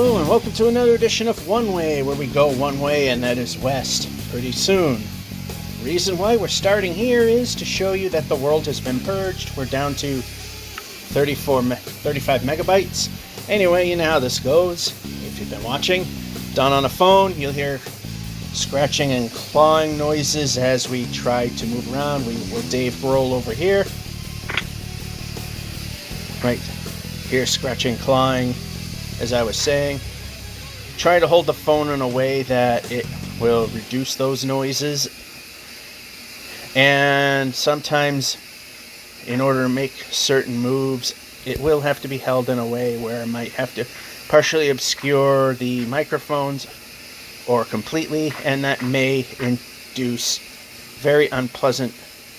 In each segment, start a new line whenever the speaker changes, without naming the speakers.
Hello and welcome to another edition of One Way, where we go one way and that is west pretty soon. The reason why we're starting here is to show you that the world has been purged. We're down to 35 megabytes. Anyway, you know how this goes. If you've been watching, done on a phone, you'll hear scratching and clawing noises as we try to move around. We're Dave Grohl over here. Right here, scratching, clawing. As I was saying, try to hold the phone in a way that it will reduce those noises. And sometimes, in order to make certain moves, it will have to be held in a way where it might have to partially obscure the microphones or completely, and that may induce very unpleasant,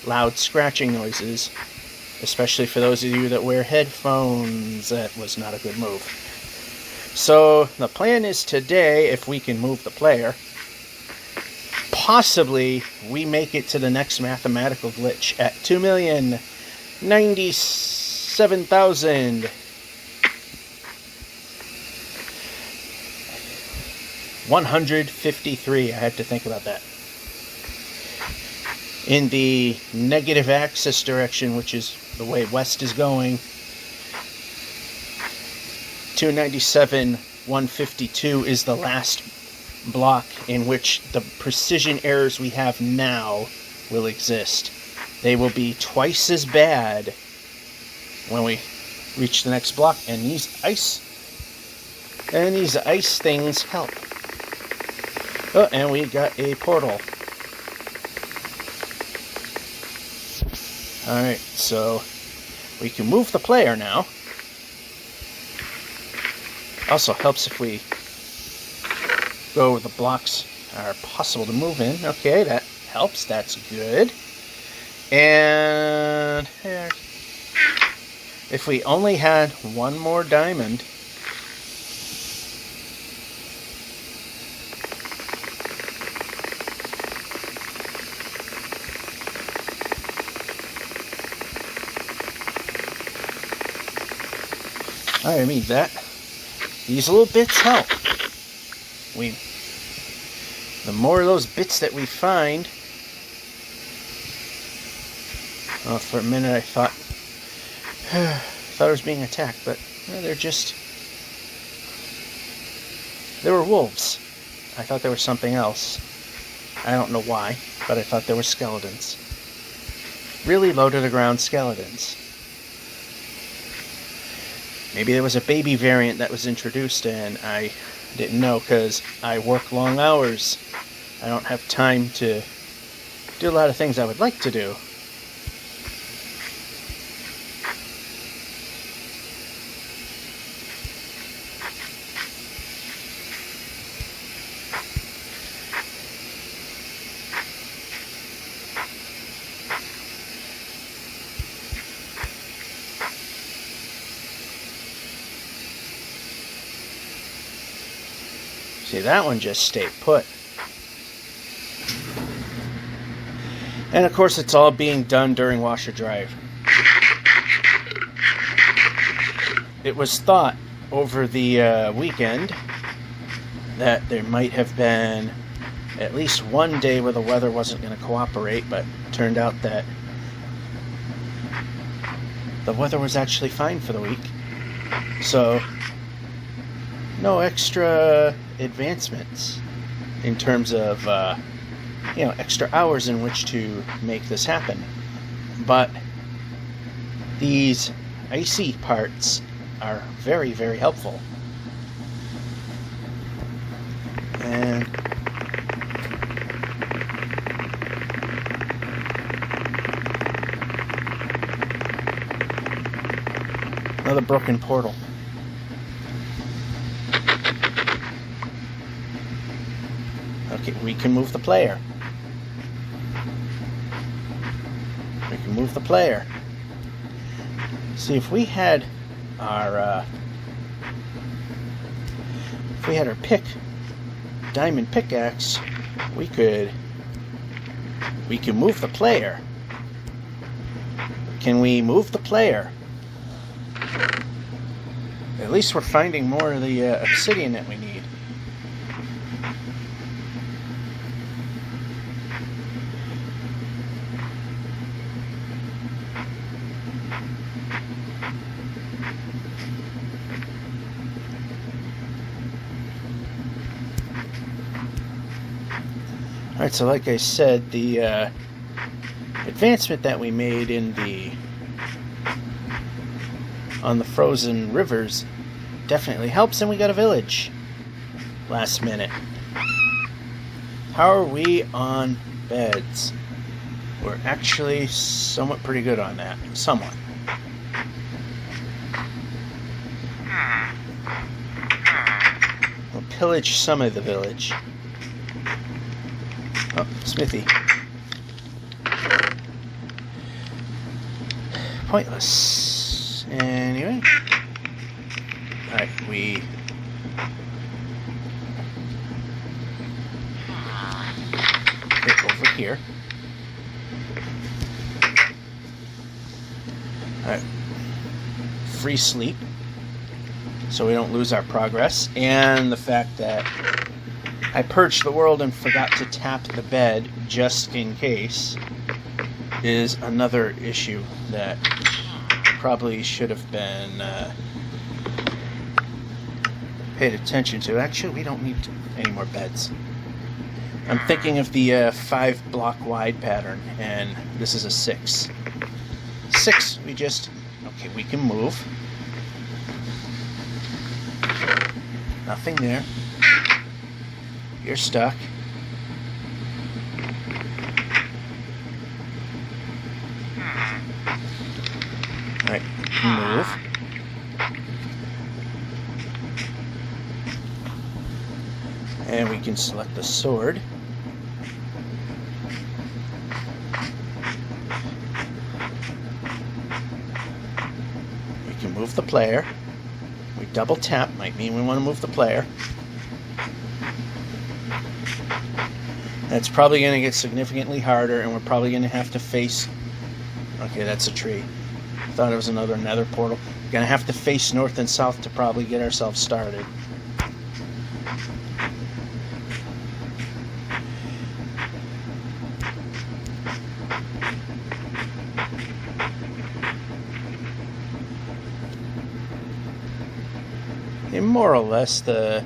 loud scratching noises, especially for those of you that wear headphones. That was not a good move. So the plan is today, if we can move the player, possibly we make it to the next mathematical glitch at 2,097,153. I had to think about that. In the negative axis direction, which is the way west is going, 297,152 is the last block in which the precision errors we have now will exist. They will be twice as bad when we reach the next block, and these ice things help. Oh, and we got a portal. Alright, so we can move the player now. Also helps if we go where the blocks are possible to move in. Okay, that helps. That's good. And if we only had one more diamond, I mean that. These little bits help. The more of those bits that we find. Well, for a minute I thought I was being attacked, but they're were wolves. I thought they were something else. I don't know why, but I thought they were skeletons. Really low to the ground skeletons. Maybe there was a baby variant that was introduced and I didn't know because I work long hours. I don't have time to do a lot of things I would like to do. See, that one just stayed put. And of course it's all being done during washer drive. It was thought over the weekend that there might have been at least one day where the weather wasn't going to cooperate, but it turned out that the weather was actually fine for the week. So no extra advancements in terms of extra hours in which to make this happen, but these icy parts are very, very helpful. And another broken portal. Okay, we can move the player. We can move the player. See, if we had our diamond pickaxe, we can move the player. Can we move the player? At least we're finding more of the obsidian that we need. Alright, so like I said, the advancement that we made on the frozen rivers definitely helps, and we got a village last minute. How are we on beds? We're actually somewhat pretty good on that. Somewhat. We'll pillage some of the village. Oh, Smithy. Pointless. Anyway. Alright, we... get over here. Alright. Free sleep. So we don't lose our progress. And the fact that I purged the world and forgot to tap the bed just in case is another issue that probably should have been paid attention to. Actually, we don't need any more beds. I'm thinking of the 5-block wide pattern, and this is a 6. 6, we just... okay, we can move. Nothing there. You're stuck. Alright, move. And we can select the sword. We can move the player. We double tap, might mean we want to move the player. It's probably going to get significantly harder, and we're probably going to have to face... okay, that's a tree. I thought it was another nether portal. We're going to have to face north and south to probably get ourselves started. And more or less, the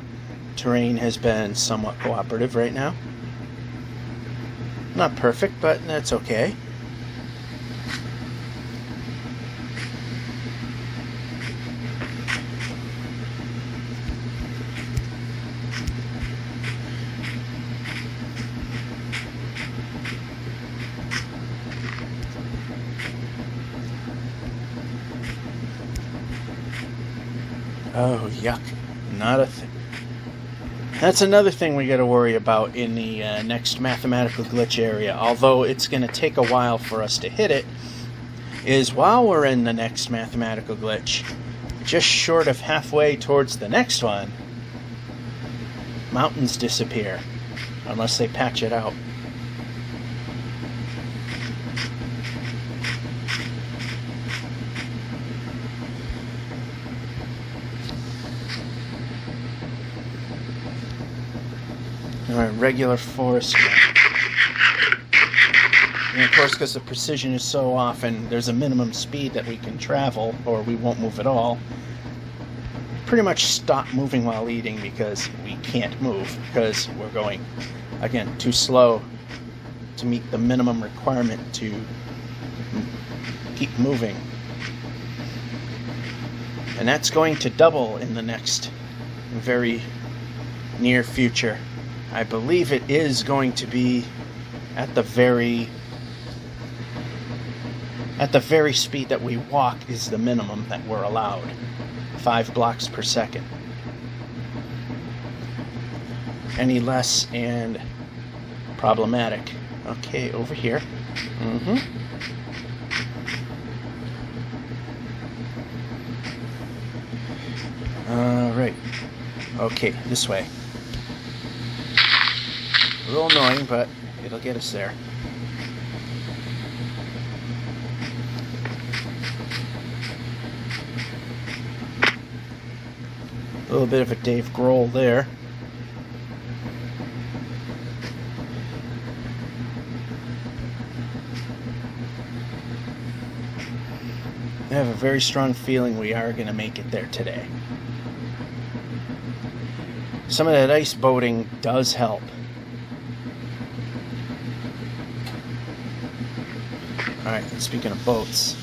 terrain has been somewhat cooperative right now. Not perfect, but that's okay. Oh, yuck. Not a thing. That's another thing we got to worry about in the next mathematical glitch area, although it's going to take a while for us to hit it, is while we're in the next mathematical glitch, just short of halfway towards the next one, mountains disappear, unless they patch it out. Alright, regular forest. And of course, because the precision is so off and there's a minimum speed that we can travel, or we won't move at all, pretty much stop moving while eating because we can't move, because we're going, again, too slow to meet the minimum requirement to keep moving. And that's going to double in the next very near future. I believe it is going to be at the very speed that we walk is the minimum that we're allowed. 5 blocks per second. Any less and problematic. Okay, over here. Alright. Okay, this way. A little annoying, but it'll get us there. A little bit of a Dave Grohl there. I have a very strong feeling we are going to make it there today. Some of that ice boating does help. Alright, speaking of boats.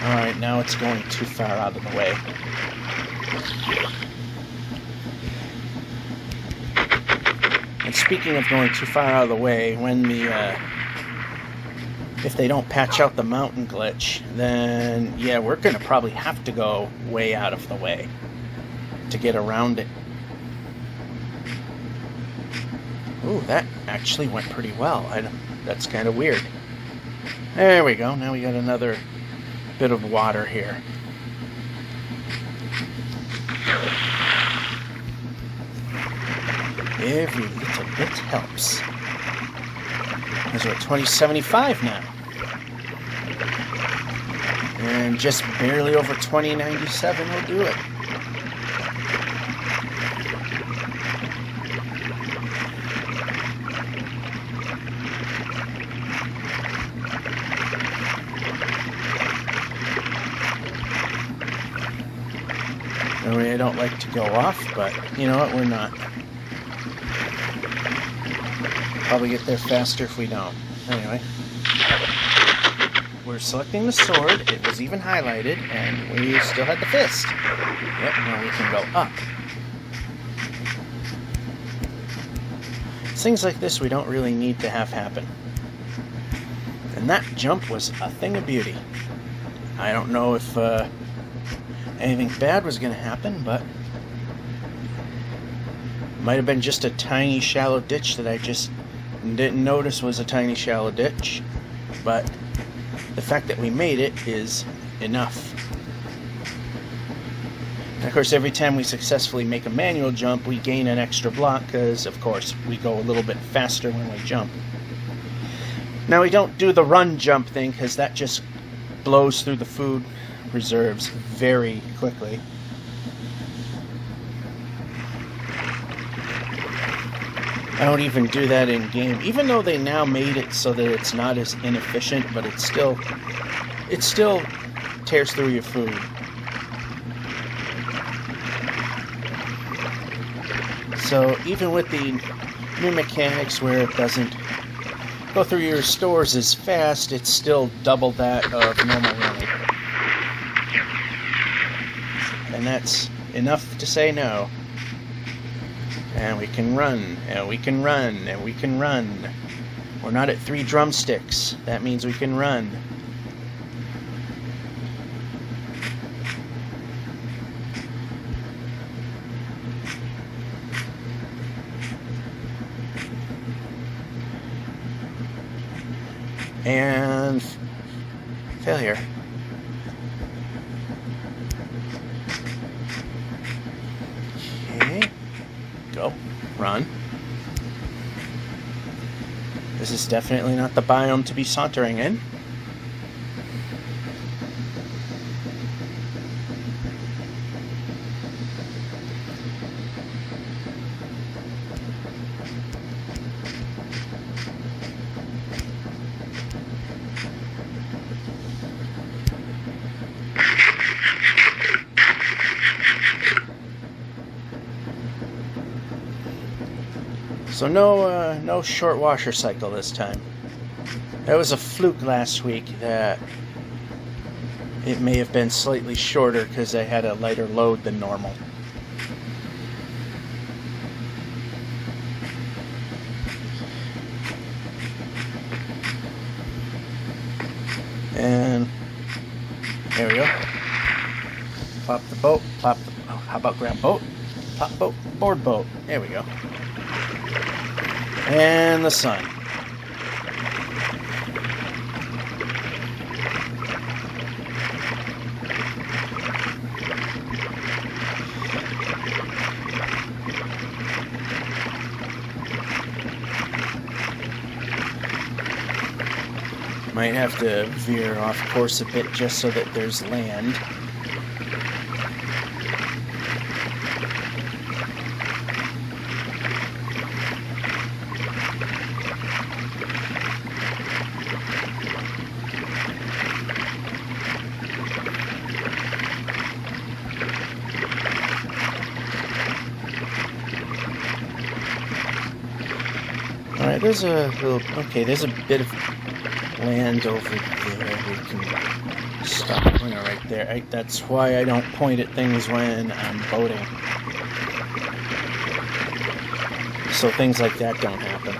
Alright, now it's going too far out of the way. And speaking of going too far out of the way, when if they don't patch out the mountain glitch, then yeah, we're going to probably have to go way out of the way to get around it. Ooh, that actually went pretty well. That's kind of weird. There we go. Now we got another bit of water here. Every little bit helps. Because we're at 2075 now. And just barely over 2097 will do it. I don't like to go off, but you know what, we're not. Probably get there faster if we don't. Anyway, we're selecting the sword. It was even highlighted, and we still had the fist. Yep, now we can go up. Things like this we don't really need to have happen. And that jump was a thing of beauty. I don't know if anything bad was going to happen, but might have been just a tiny shallow ditch that I just didn't notice was a tiny shallow ditch, but the fact that we made it is enough. And of course, every time we successfully make a manual jump, we gain an extra block because, of course, we go a little bit faster when we jump. Now, we don't do the run jump thing because that just blows through the food reserves very quickly. I don't even do that in game, even though they now made it so that it's not as inefficient, but it still tears through your food. So even with the new mechanics where it doesn't go through your stores as fast, it's still double that of normal running. And that's enough to say no. And we can run, and we can run, and we can run. We're not at 3 drumsticks. That means we can run. And failure. Okay. Go. Run. This is definitely not the biome to be sauntering in. So no short washer cycle this time. That was a fluke last week that it may have been slightly shorter because I had a lighter load than normal. And there we go. Plop the boat, plop the, oh, how about grab boat? Plop boat, board boat. There we go. And the sun. Might have to veer off course a bit just so that there's land. Alright, there's a little... Okay, there's a bit of land over there. We can stop right there. That's why I don't point at things when I'm boating. So things like that don't happen.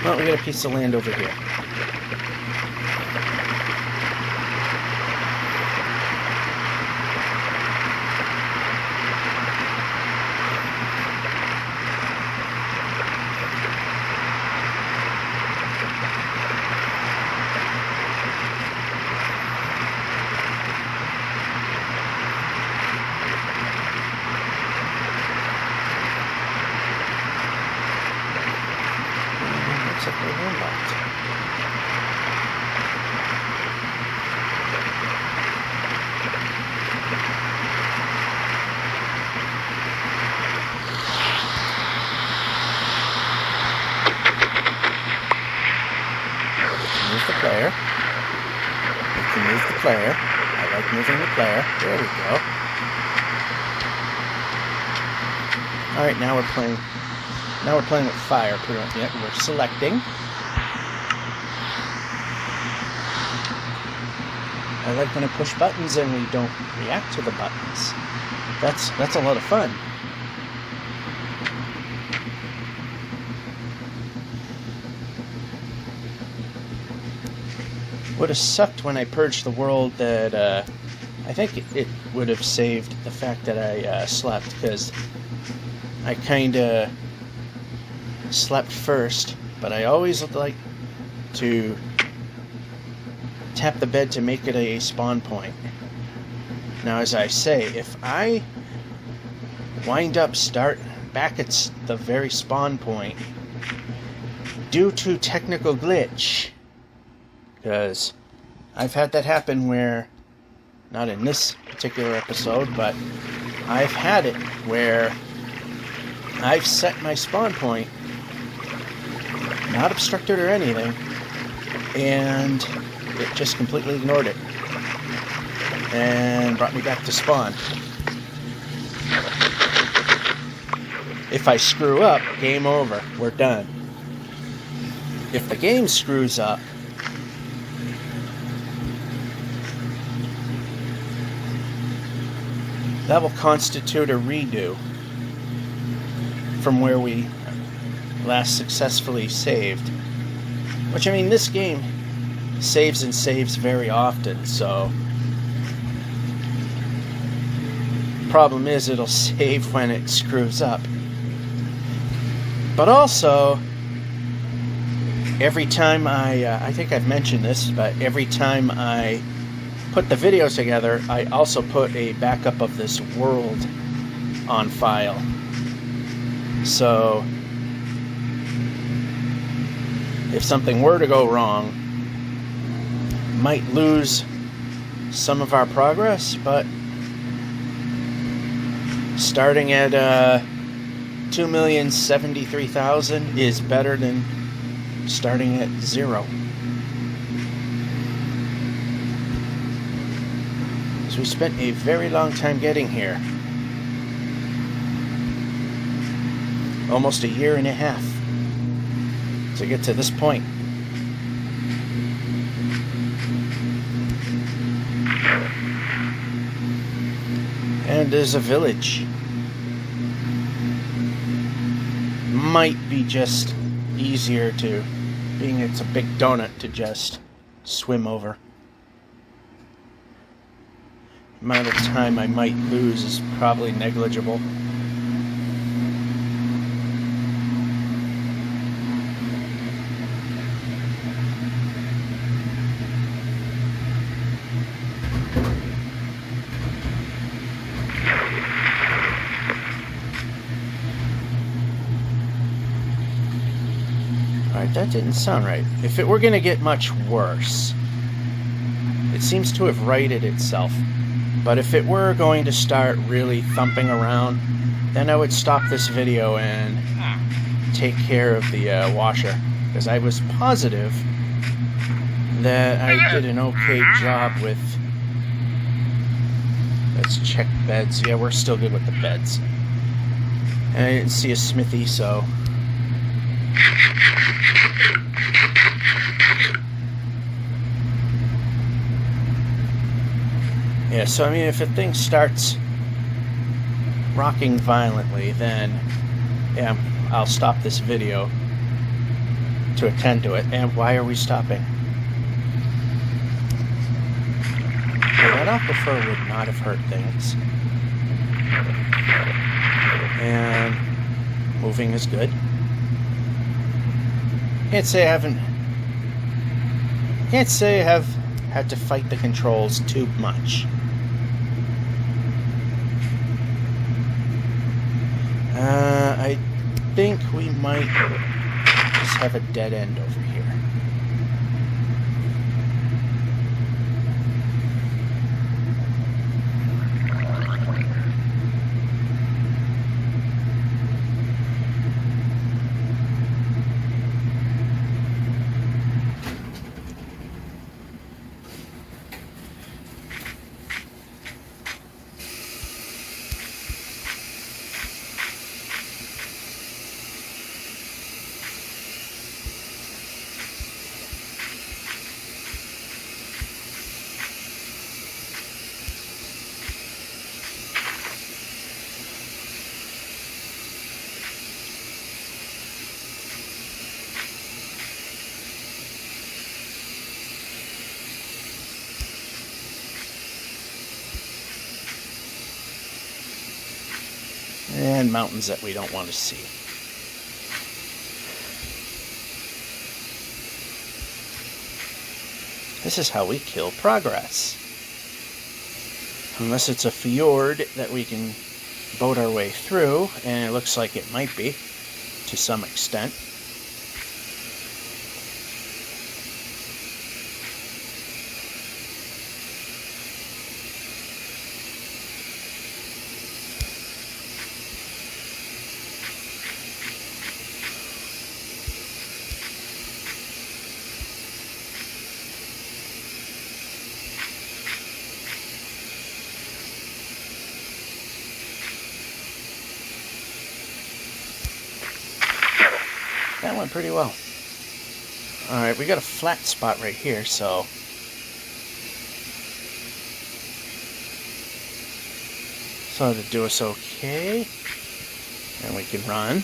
Well, we got a piece of land over here. Move the player. We can move the player. I like moving the player. There we go. Alright, now we're playing. Now we're playing with fire. Yeah, we're selecting. I like when I push buttons and we don't react to the buttons. That's a lot of fun. Would have sucked when I purged the world that I think it would have saved the fact that I slept, because I kind of slept first, but I always like to tap the bed to make it a spawn point. Now, as I say, if I wind up back at the very spawn point due to technical glitch, because I've had that happen where, not in this particular episode, but I've had it where I've set my spawn point, not obstructed or anything, and it just completely ignored it and brought me back to spawn. If I screw up, game over. We're done. If the game screws up, that will constitute a redo from where we last successfully saved. Which, I mean, this game saves and saves very often, so problem is it'll save when it screws up. But also, every time I think I've mentioned this, but every time I put the video together, I also put a backup of this world on file. So if something were to go wrong, might lose some of our progress, but starting at 2,073,000 is better than starting at 0. So we spent a very long time getting here. Almost a year and a half to get to this point. And there's a village. Might be just easier to, being it's a big donut, to just swim over. The amount of time I might lose is probably negligible. That didn't sound right. If it were going to get much worse, it seems to have righted itself. But if it were going to start really thumping around, then I would stop this video and take care of the washer. Because I was positive that I did an okay job with... Let's check beds. Yeah, we're still good with the beds. And I didn't see a smithy, so... Yeah, so I mean, if a thing starts rocking violently, then yeah, I'll stop this video to attend to it. And why are we stopping? Well, that aquifer would not have hurt things. And moving is good. Can't say I have had to fight the controls too much. I think we might just have a dead end over here. And mountains that we don't want to see. This is how we kill progress. Unless it's a fjord that we can boat our way through, and it looks like it might be, to some extent. That went pretty well. Alright, we got a flat spot right here, so... So to do us okay. And we can run.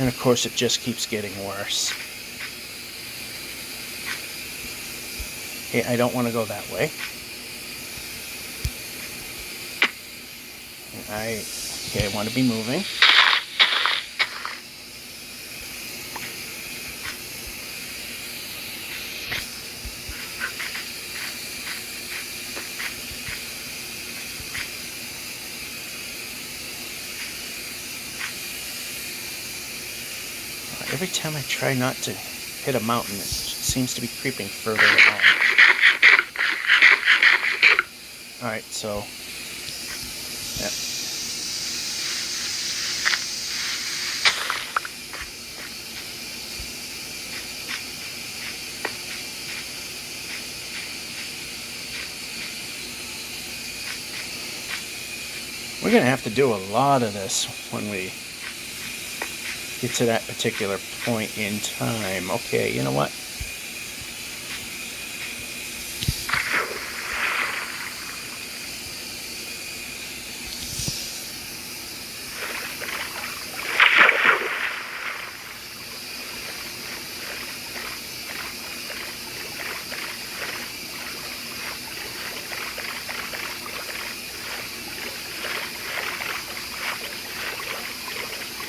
And of course it just keeps getting worse. Okay, I don't want to go that way. I want to be moving. Every time I try not to hit a mountain, it seems to be creeping further along. Alright, so... yeah. We're going to have to do a lot of this when we get to that particular point in time. Okay, you know what?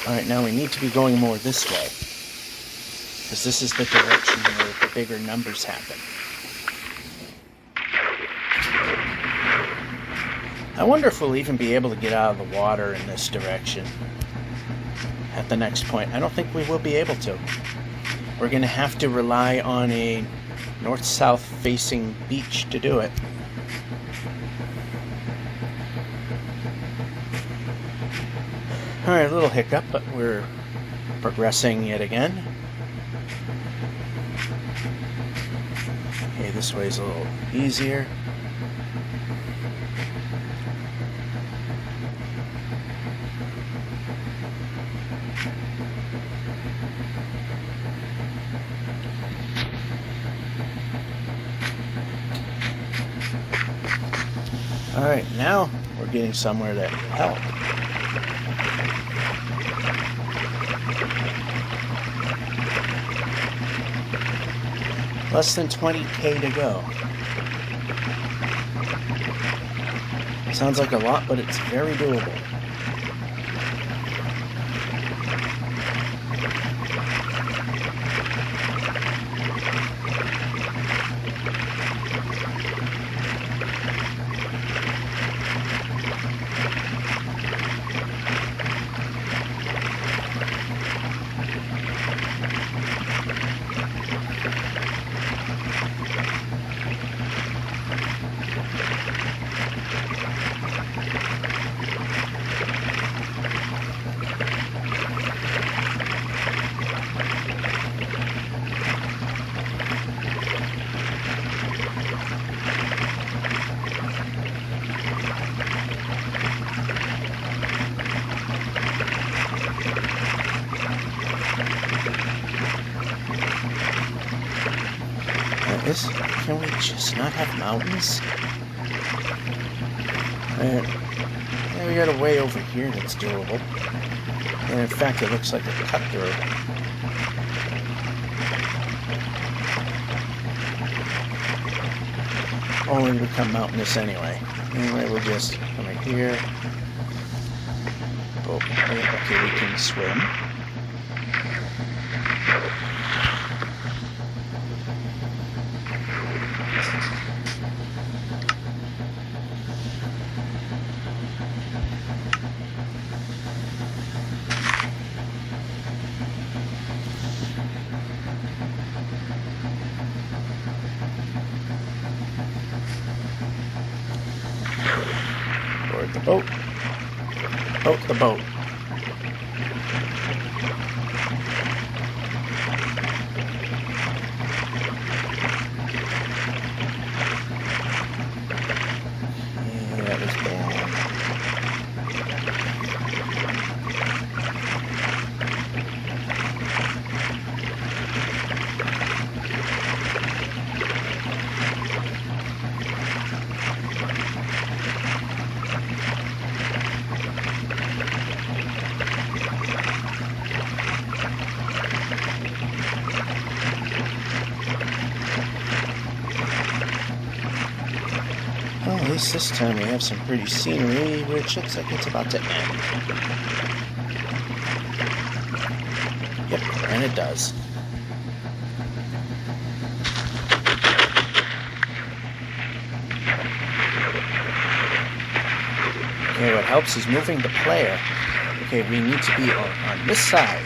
Alright, now we need to be going more this way, because this is the direction where the bigger numbers happen. I wonder if we'll even be able to get out of the water in this direction at the next point. I don't think we will be able to. We're going to have to rely on a north-south facing beach to do it. Alright, a little hiccup, but we're progressing yet again. Okay, this way's a little easier. Alright, now we're getting somewhere that will help. Less than 20k to go. Sounds like a lot, but it's very doable. Can we just not have mountains? Yeah, we got a way over here that's doable. And in fact, it looks like a cut through. Only become mountainous anyway. Anyway, we'll just come right here. Oh, okay, we can swim. Board the boat. Boat the boat. Yeah, that was bad. Well, at least this time we have some pretty scenery, which looks like it's about to end. Yep, and it does. Okay, what helps is moving the player. Okay, we need to be on this side.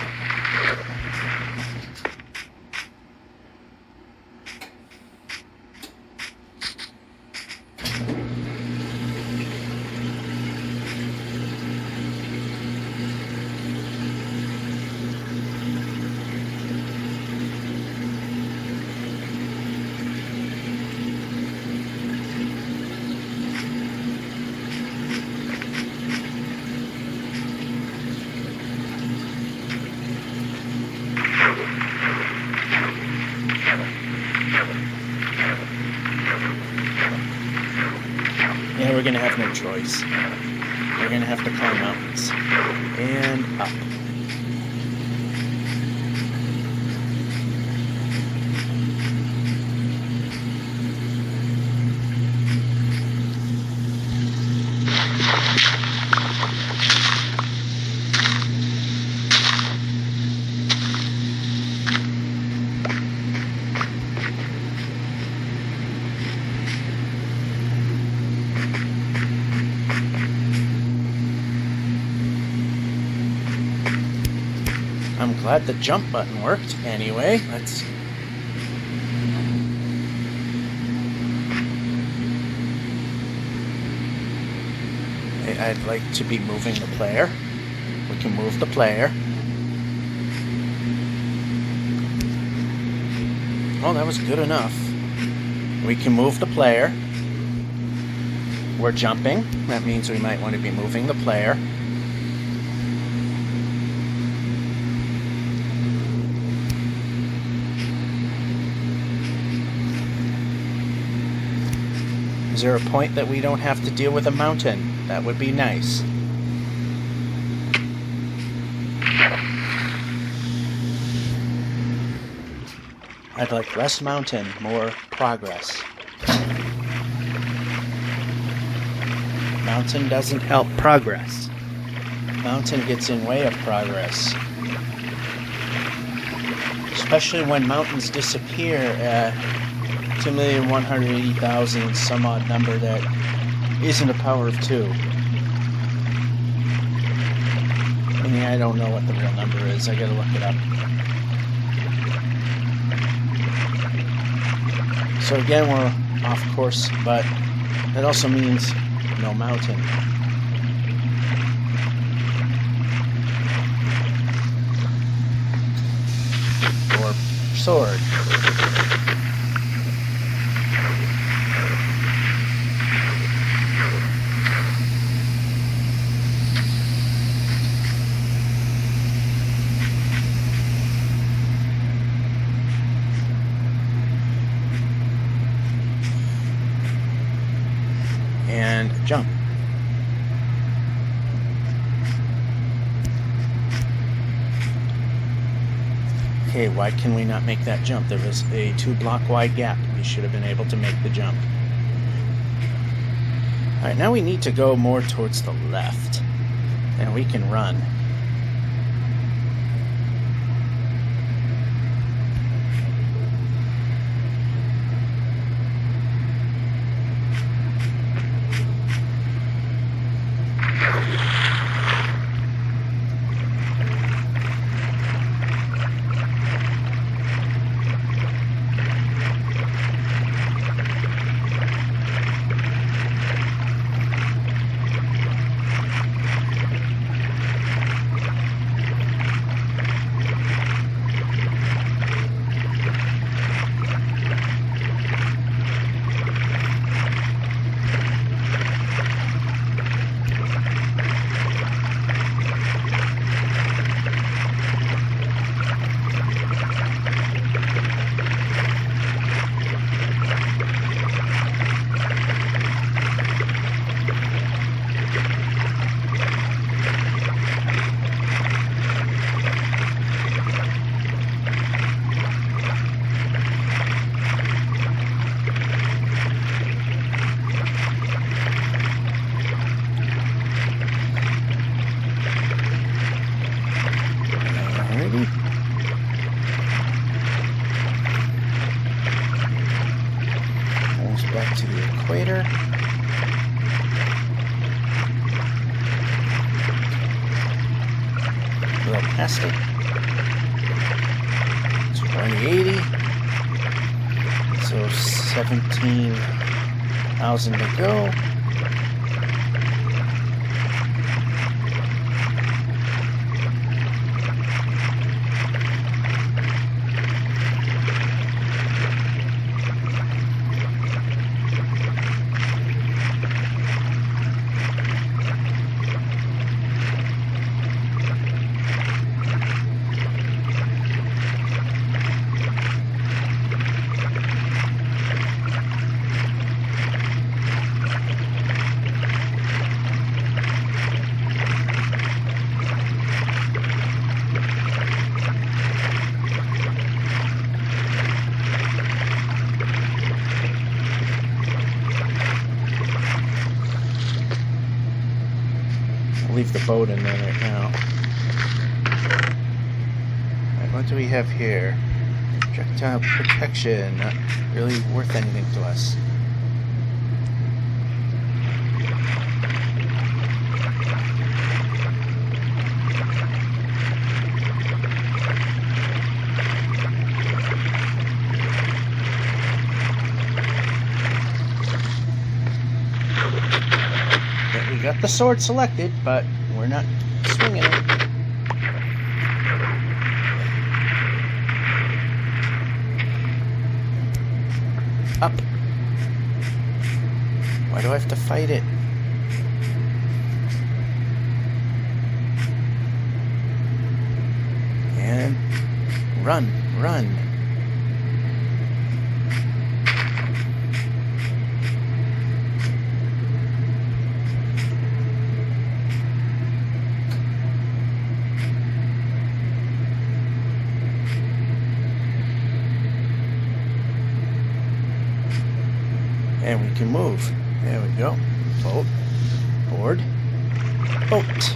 Yeah, we're gonna have no choice. We're gonna have to climb mountains. And up. I'm glad the jump button worked. Anyway, let's... I'd like to be moving the player. We can move the player. Oh, that was good enough. We can move the player. We're jumping. That means we might want to be moving the player. Is there a point that we don't have to deal with a mountain? That would be nice. I'd like less mountain, more progress. Mountain doesn't help progress. Mountain gets in way of progress. Especially when mountains disappear at 2,180,000 some odd number that isn't a power of 2. I mean, I don't know what the real number is. I gotta look it up. So again, we're off course, but that also means no mountain. Or sword. And jump. Okay, why can we not make that jump? There was a 2-block wide gap. We should have been able to make the jump. Alright, now we need to go more towards the left. And we can run. Back to the equator. A little past it. 2080. So 17,000 to go. Leave the boat in there right now. Alright, what do we have here? Projectile protection. Not really worth anything to us. got the sword selected, but we're not swinging it. Up. Why do I have to fight it? And run, run. And we can move. There we go. Boat. Board. Boat.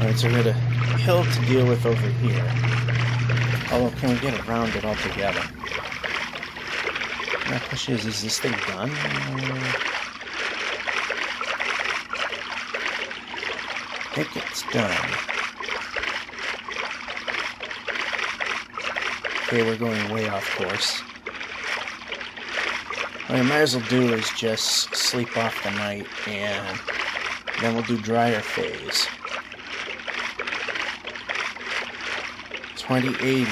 Alright, so we got a hill to deal with over here. Although, can we get around it altogether? My question is this thing done? I think it's done. Okay, we're going way off course. What I might as well do is just sleep off the night, and then we'll do dryer phase. 2080.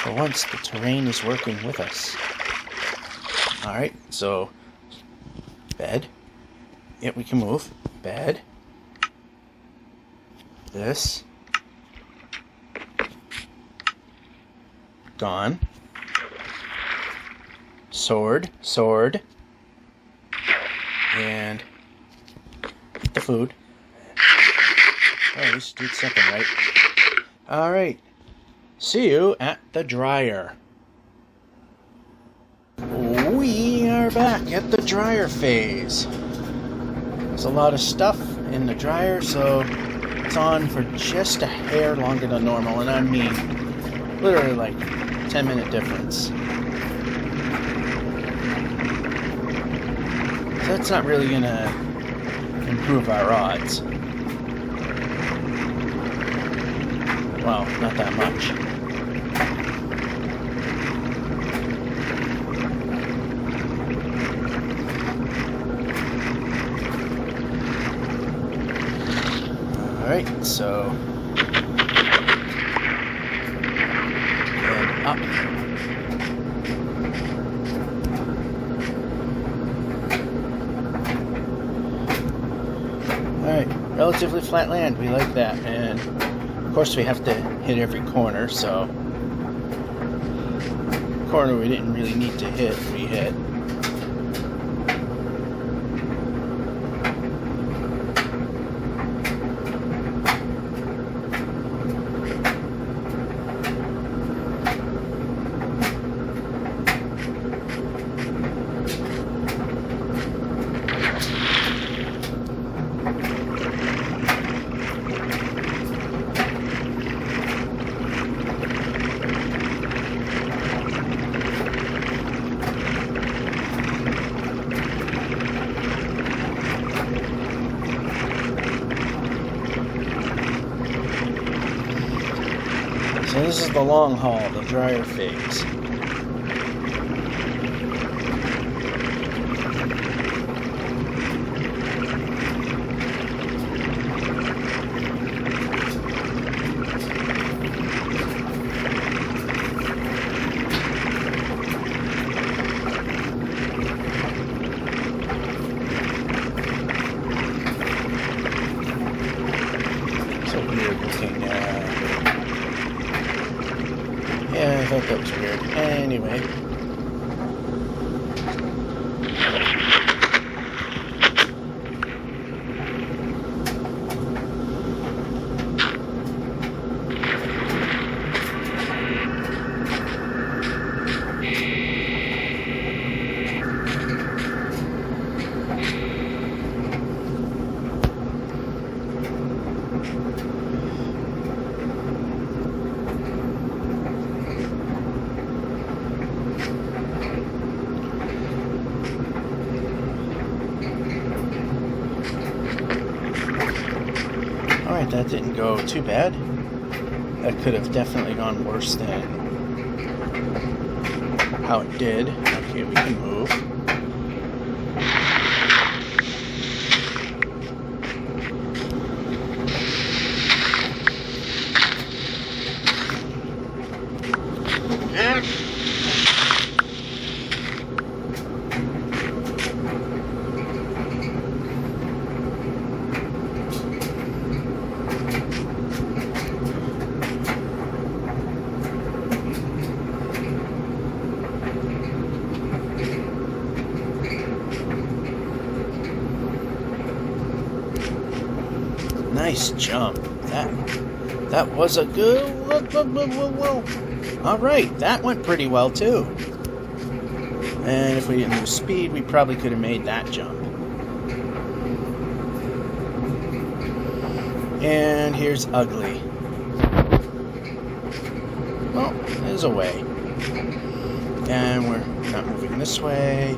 For once, the terrain is working with us. Alright, so bed. Yep, we can move. Bed. This. Gone. Sword. Sword. And eat the food. Oh, we should do something right. Alright. See you at the dryer. We are back at the dryer phase. There's a lot of stuff in the dryer, so it's on for just a hair longer than normal, and I mean literally like 10-minute difference. So that's not really gonna improve our odds. Well, not that much. Alright, so and up. Alright, relatively flat land, we like that, and of course we have to hit every corner, so corner we didn't really need to hit, we hit. So this is the long haul, the dryer phase. weird looking, yeah, I thought that was weird. Anyway. Alright, that didn't go too bad. That could have definitely gone worse than how it did. Okay, we can move. Nice jump. That was a good... Whoa. Alright, that went pretty well too. And if we didn't lose speed, we probably could have made that jump. And here's ugly. Well, there's a way. And we're not moving this way.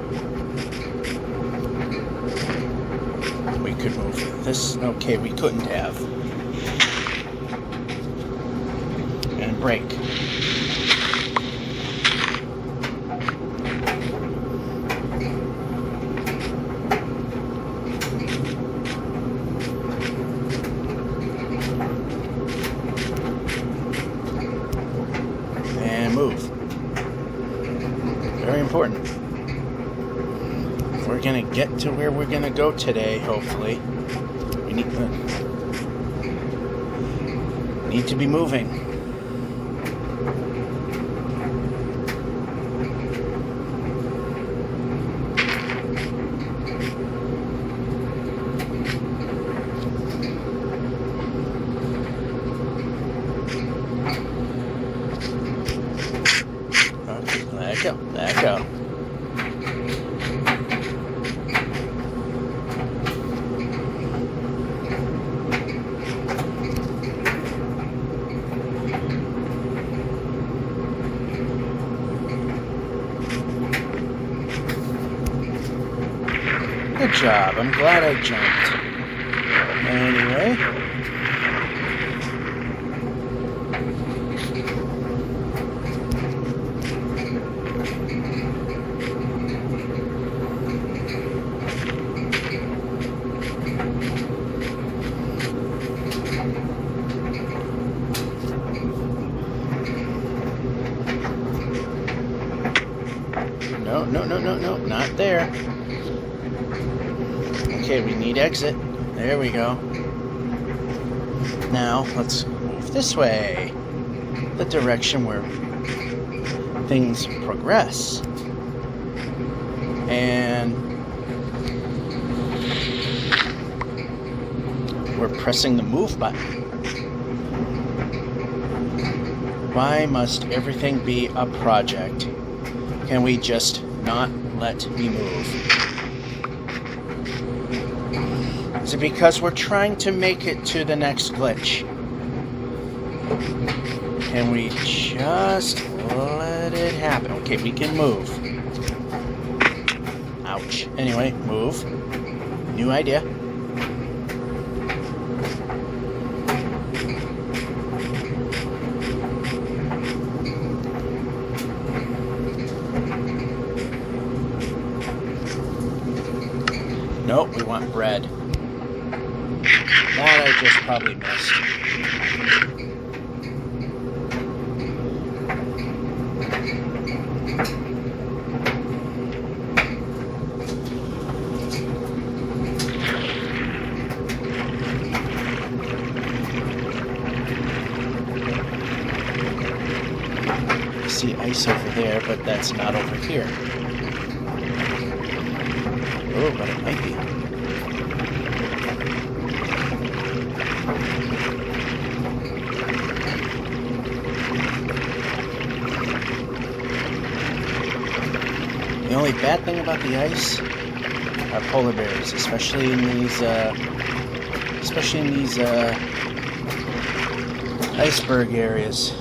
We could move this. Okay, we couldn't have. And brake. And move. Very important. We're gonna get to where we're gonna go today, hopefully. We need to be moving. Okay, let it go. Good job. I'm glad I jumped. Anyway. No, not there. Okay, we need exit. There we go. Now, let's move this way. The direction where things progress. And we're pressing the move button. Why must everything be a project? Can we just not let me move? Is it because we're trying to make it to the next glitch? Can we just let it happen? Okay, we can move. Ouch. Anyway, move. New idea. Nope, we want bread. That I just probably missed. see ice over there, but that's not over here. Oh, but it might be. The only bad thing about the ice are polar bears, especially in these iceberg areas.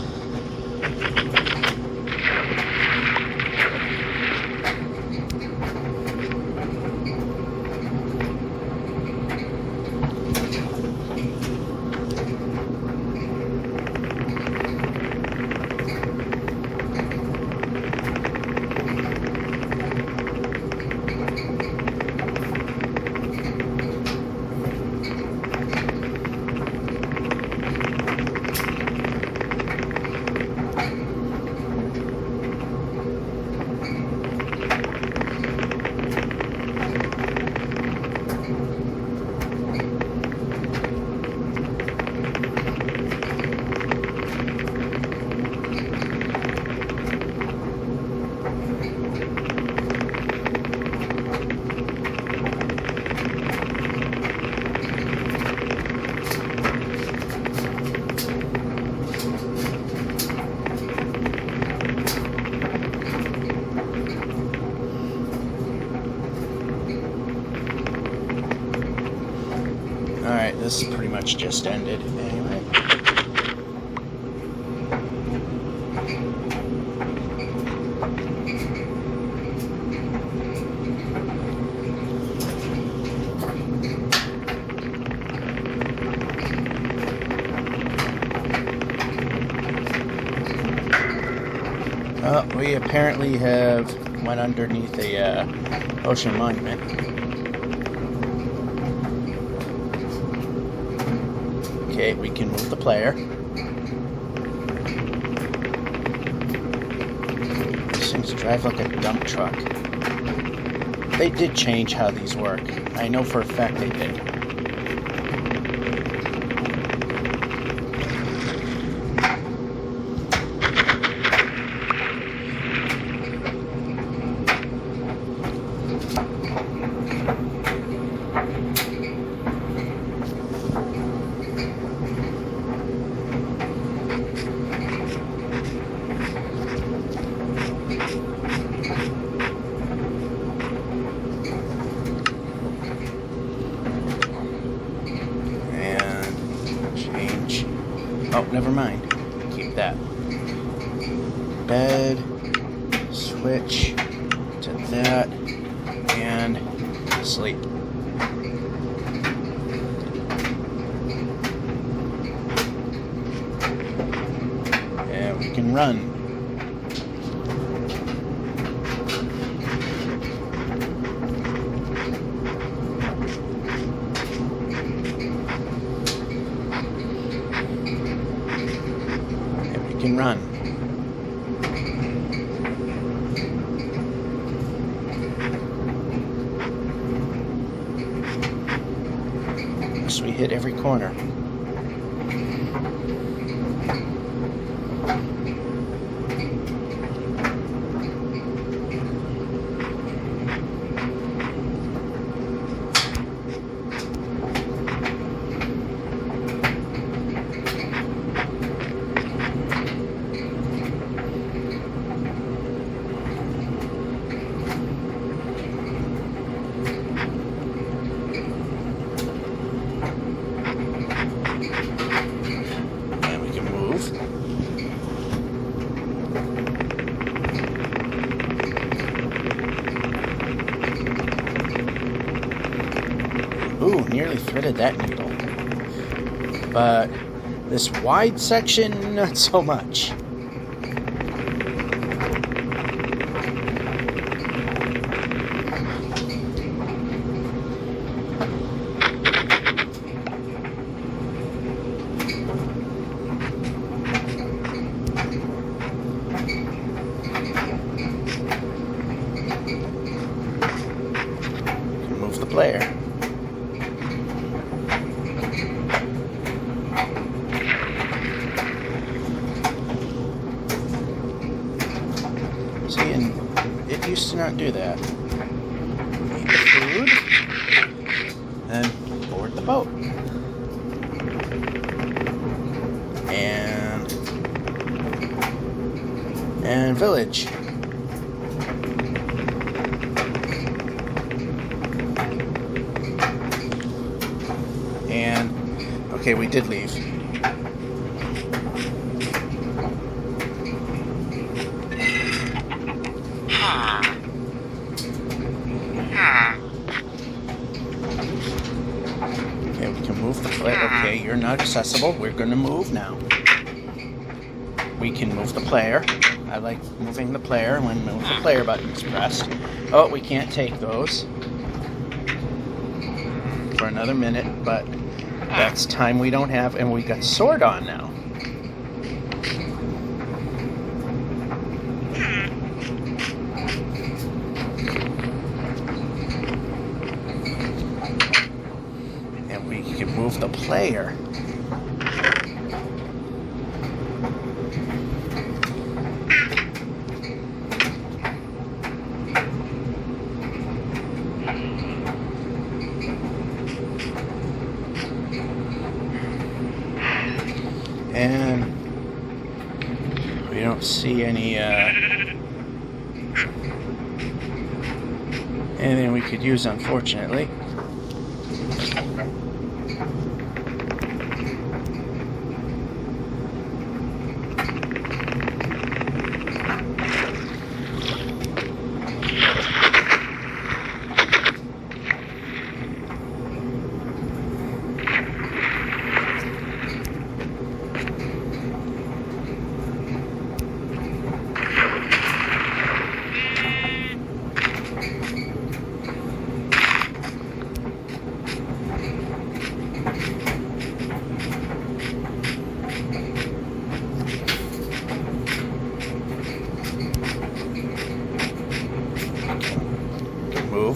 Alright, this pretty much just ended anyway. Oh, we apparently have went underneath a ocean monument. Okay, we can move the player. These things drive like a dump truck. They did change how these work. I know for a fact they did. Oh, never mind. Keep that. Bed, switch to that, and sleep. And we can run. Run. Unless we hit every corner. Ooh, nearly threaded that needle. But this wide section, not so much. Move the player. used to not do that. Eat the food, then board the boat. And village. And okay, we did leave. Okay, we can move the player. Okay, you're not accessible. We're going to move now. We can move the player. I like moving the player when the player button is pressed. Oh, we can't take those for another minute, but that's time we don't have, and we got sword on now. And we can move the player. And we don't see anything we could use, unfortunately.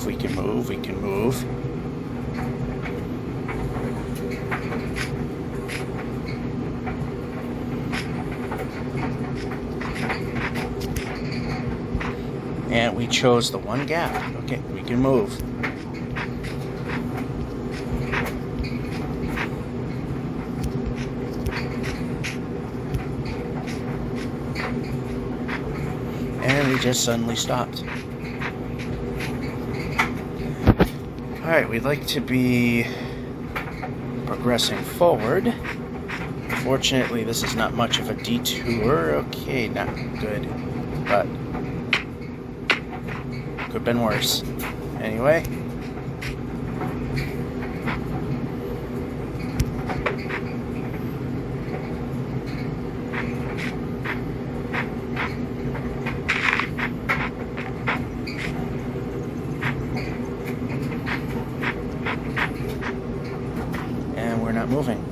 We can move, we can move. And we chose the one gap. Okay, we can move. And we just suddenly stopped. Alright, we'd like to be progressing forward. Fortunately, this is not much of a detour. Okay, not good, but could have been worse. Anyway. We're not moving.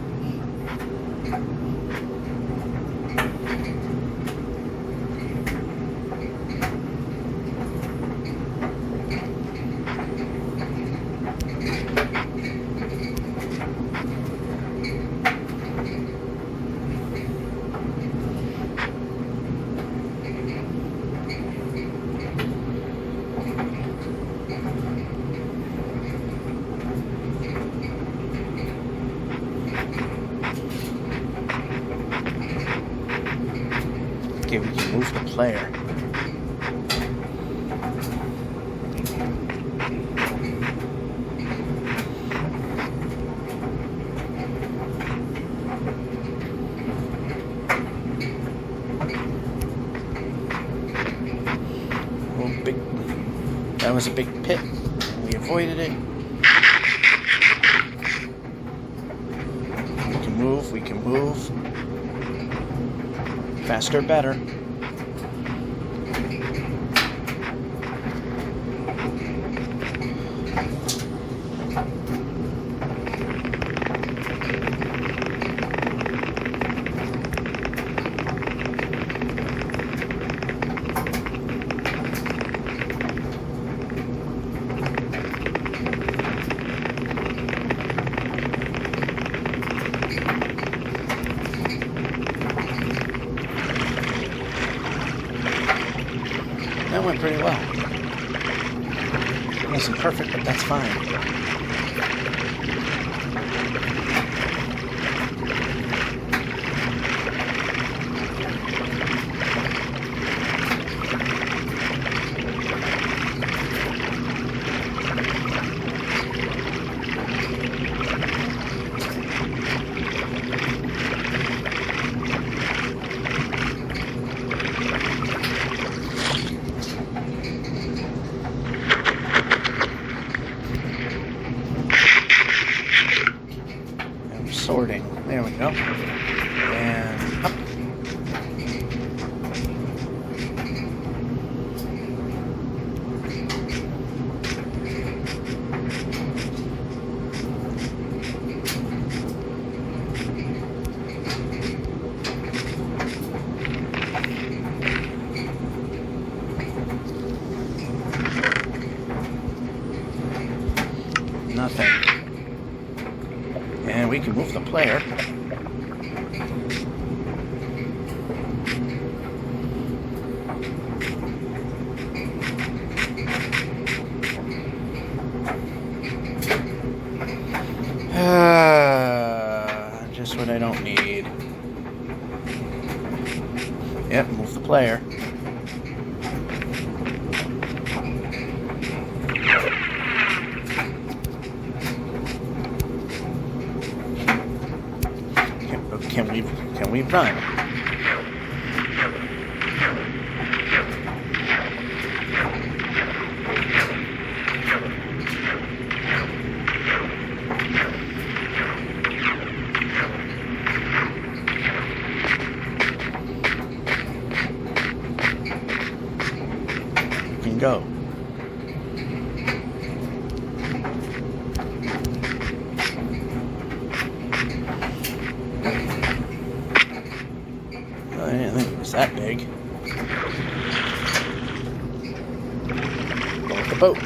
Okay, we can move the player. Oh, big. That was a big pit. We avoided it. We can move, we can move. Faster, better. That went pretty well. isn't perfect, but that's fine. Sorting. There we go. And up. Nothing. And we can move the player. Just what I don't need. Yep, move the player. Can we run? We can go. I didn't think it was that big. Go with the boat.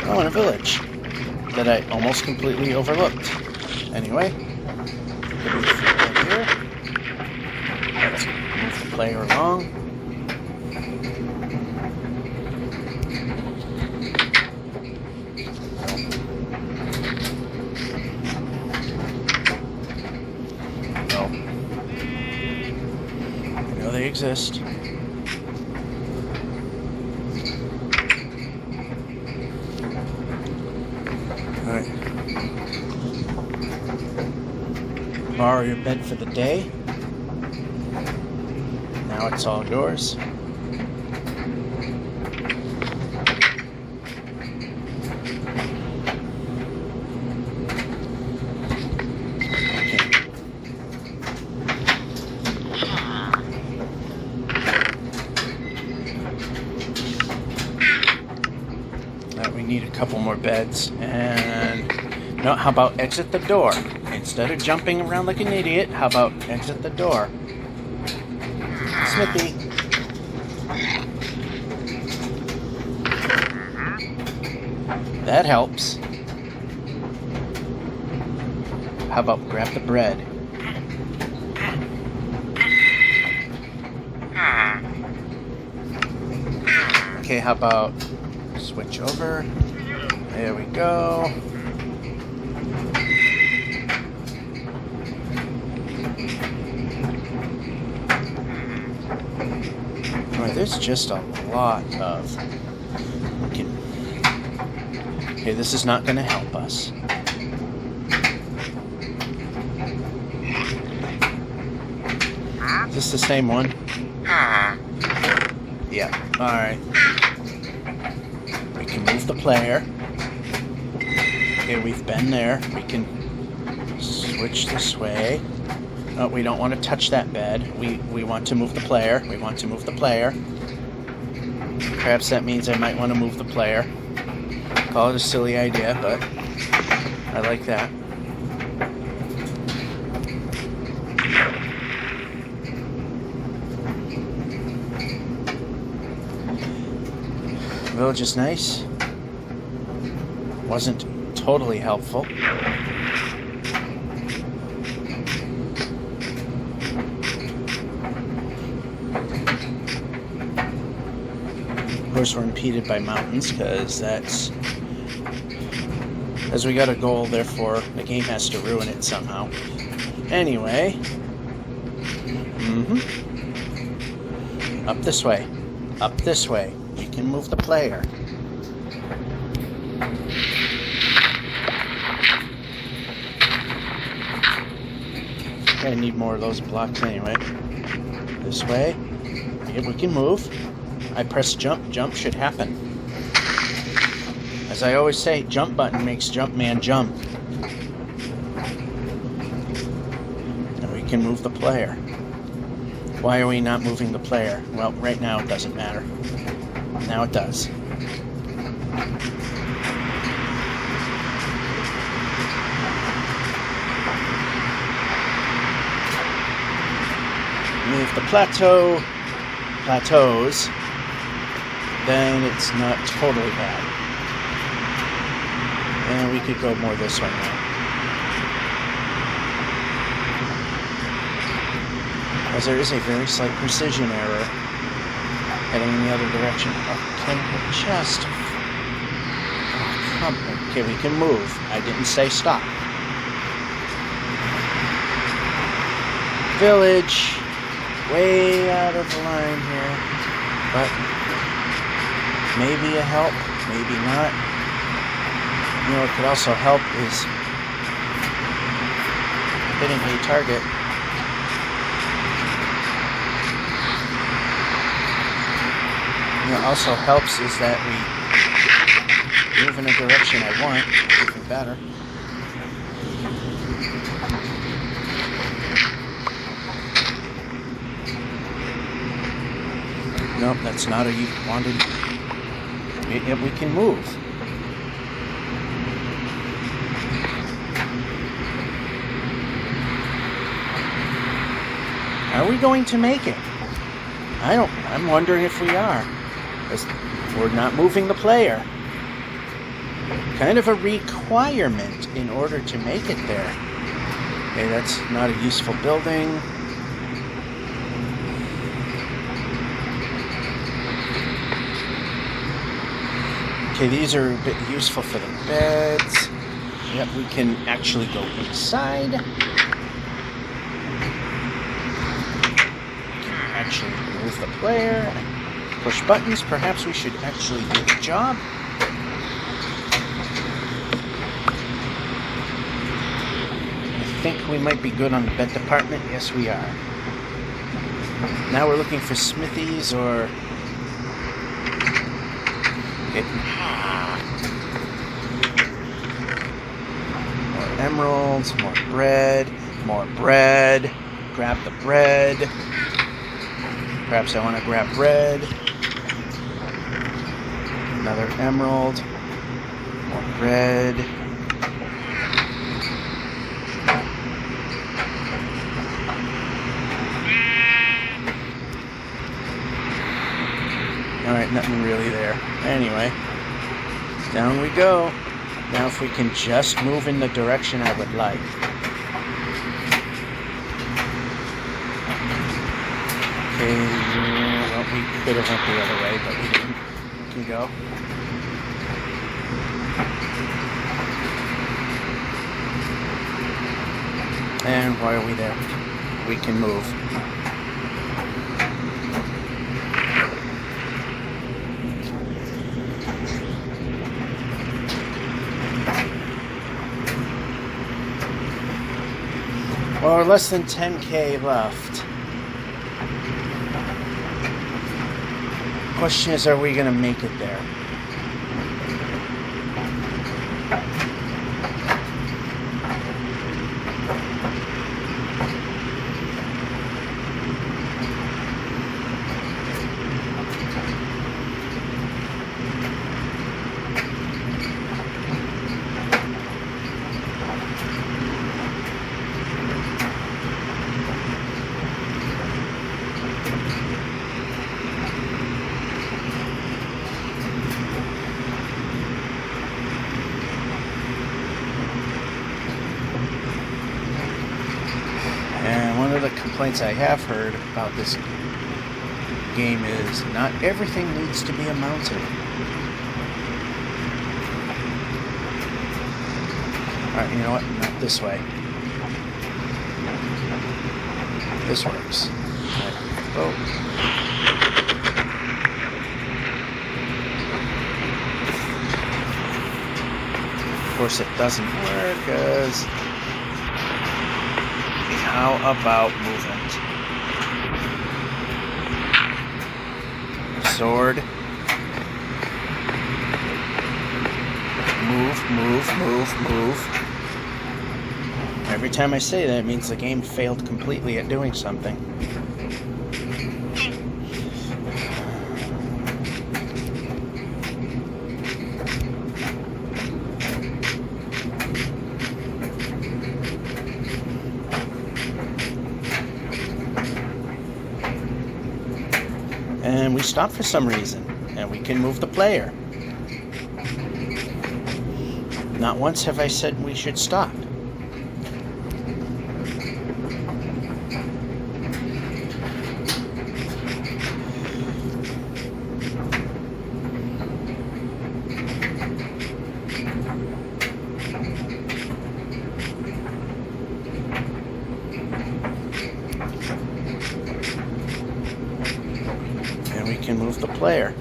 Oh, in a village that I almost completely overlooked. Anyway, here. Let's move the player along. No. I know they exist. Alright. Borrow your bed for the day. Now it's all yours. We need a couple more beds. And no, how about exit the door? Instead of jumping around like an idiot, how about exit the door? Smithy. That helps. How about grab the bread? Okay, how about switch over? There we go. Alright, there's just a lot of... Okay, this is not going to help us. Is this the same one? Yeah, alright. move the player. Okay, we've been there. We can switch this way. Oh, we don't want to touch that bed. We want to move the player. We want to move the player. Perhaps that means I might want to move the player. Call it a silly idea, but I like that. Village is nice. Wasn't totally helpful. Of course, we're impeded by mountains because that's... As we got a goal, therefore the game has to ruin it somehow. Anyway. Up this way. Up this way. We can move the player. I need more of those blocks anyway. This way. Yeah, we can move. I press jump. Jump should happen. As I always say, jump button makes Jumpman jump. And we can move the player. Why are we not moving the player? Well, right now it doesn't matter. Now it does. If the plateaus, then it's not totally bad. And we could go more this way now. As there is a very slight precision error heading in the other direction. Oh, can we just... Oh, come... Okay, we can move. I didn't say stop. Village. Way out of the line here. But maybe a help, maybe not. You know, what could also help is hitting a target. You know, also helps is that we move in a direction I want, even better. Nope, that's not a wanted. We can move. Are we going to make it? I'm wondering if we are. Because we're not moving the player. Kind of a requirement in order to make it there. Okay, that's not a useful building. Okay, these are a bit useful for the beds. Yep, we can actually go inside. We can actually move the player. Push buttons. Perhaps we should actually do the job. I think we might be good on the bed department. Yes, we are. Now we're looking for smithies or... More emeralds, more bread. Grab the bread. Perhaps I want to grab bread. Another emerald. More bread. Alright, nothing really there. Anyway, down we go. Now if we can just move in the direction I would like. Okay, well, we could have went the other way, but we didn't. We can go. And why are we there? We can move. Well, we're less than 10k left. Question is, are we going to make it there? One of the complaints I have heard about this game is not everything needs to be a mountain. Alright, you know what? Not this way. This works. Right. Oh. Of course it doesn't work, because how about movement? Sword. Move. Every time I say that, it means the game failed completely at doing something. And we stop for some reason, and we can move the player. Not once have I said we should stop. And we can move the player.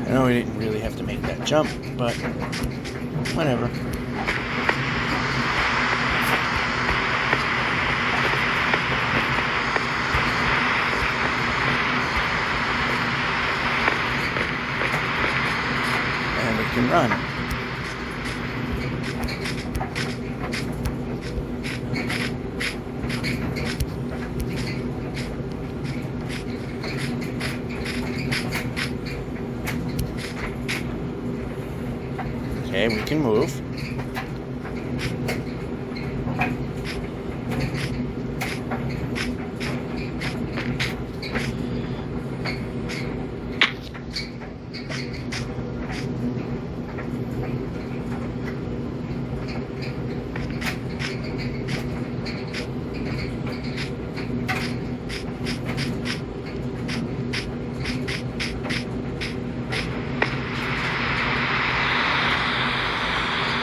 I know we didn't really have to make that jump, but whatever. And we can run. Okay, we can move.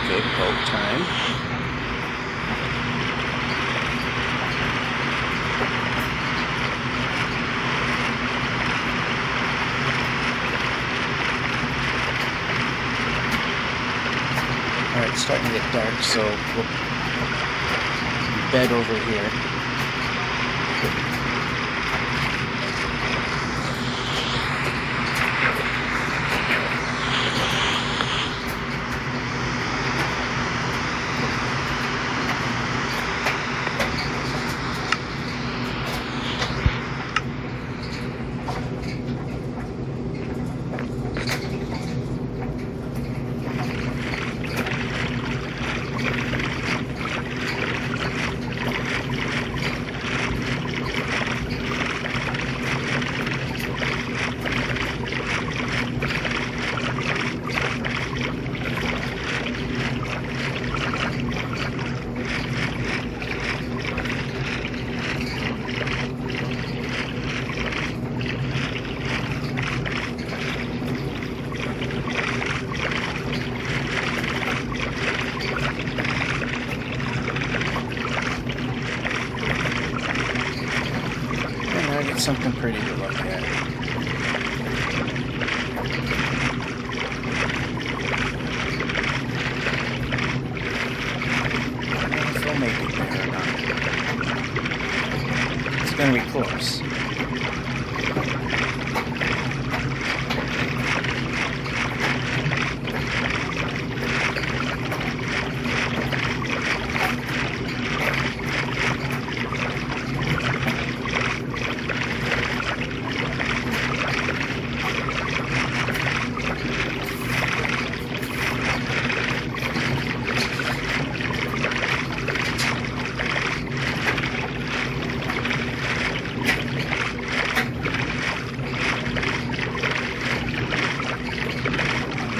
Good boat time. Alright, it's starting to get dark, so we'll bed over here. Something pretty to look at. If we'll make it there or not. It's going to be close.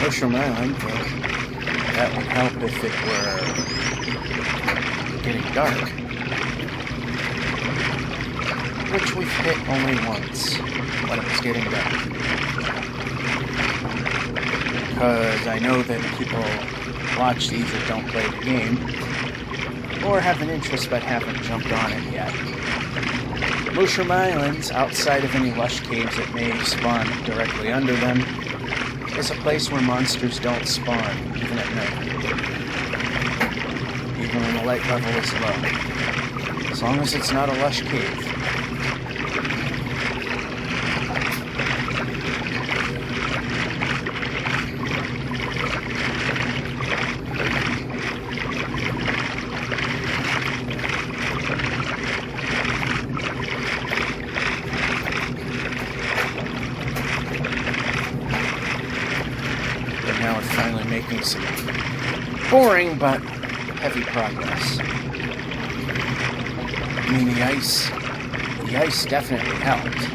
Mushroom Island, well, that would help if it were getting dark. Which we've hit only once, when it was getting dark. Because I know that people watch these that don't play the game, or have an interest but haven't jumped on it yet. Mushroom Islands, outside of any lush caves that may spawn directly under them, is a place where monsters don't spawn, even at night. Even when the light level is low. As long as it's not a lush cave. Now we're finally making some boring but heavy progress. I mean, the ice definitely helped.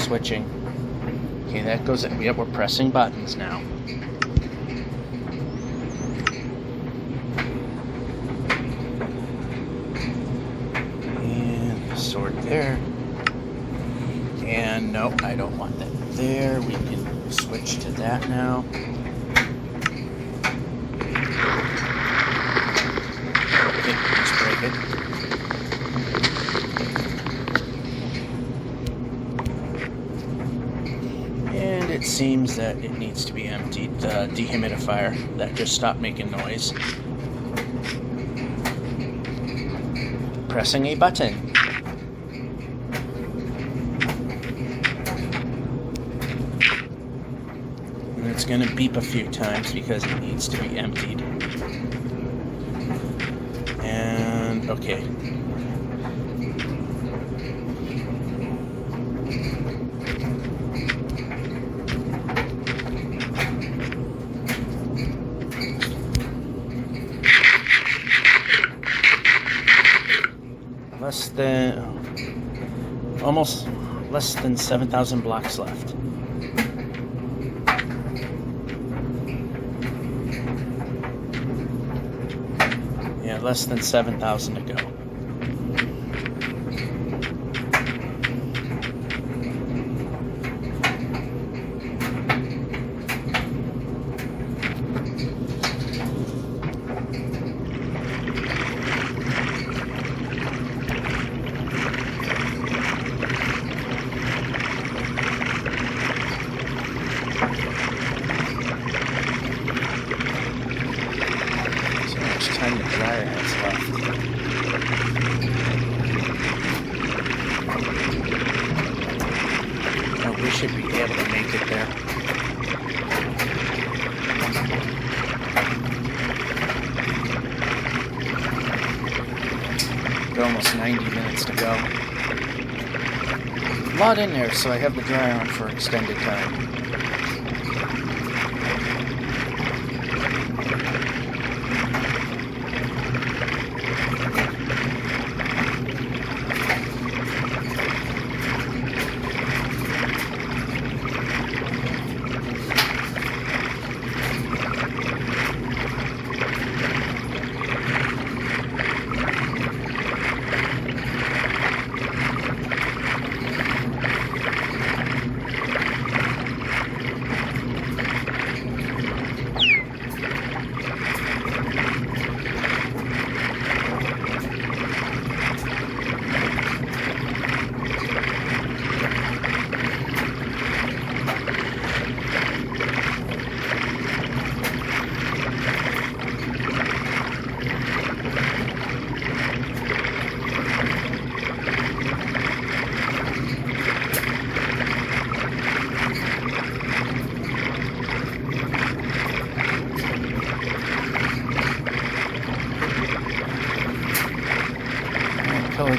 Switching. Okay, that goes in. Yep, we're pressing buttons now. And sword there. And no, I don't want that there. We can switch to that now. Okay, let's break it. It seems that it needs to be emptied. The dehumidifier that just stopped making noise. Pressing a button. And it's going to beep a few times because it needs to be emptied. And okay. Almost less than 7,000 blocks left. Yeah, less than 7,000 to go. Should be able to make it there. Got almost 90 minutes to go. A lot in there, so I have the dry on for extended time.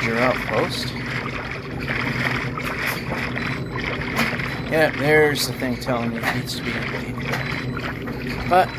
major outpost. Yeah, there's the thing telling me it needs to be invaded. But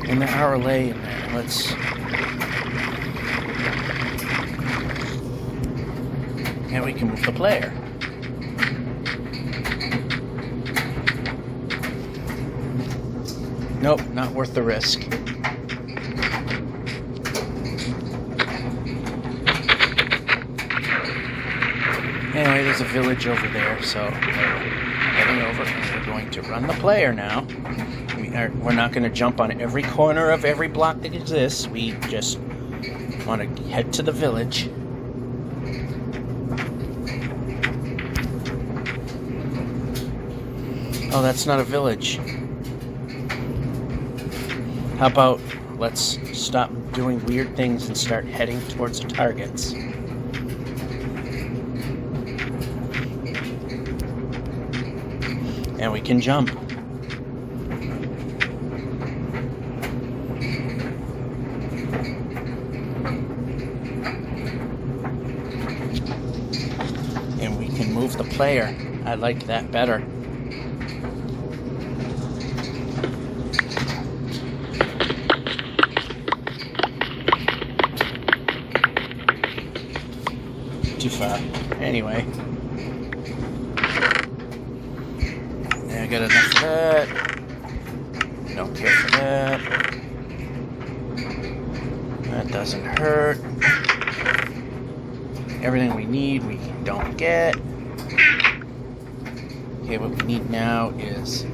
in the REoL in there, let's... And we can move the player. Nope, not worth the risk. Anyway, there's a village over there, so we're heading over and we're going to run the player now. We're not going to jump on every corner of every block that exists. We just want to head to the village. Oh, that's not a village. How about let's stop doing weird things and start heading towards the targets. And we can jump. And we can move the player. I like that better. Too far. Anyway. I got enough of that. Don't care for that. That doesn't hurt. Everything we need, we don't get. Okay, what we need now is...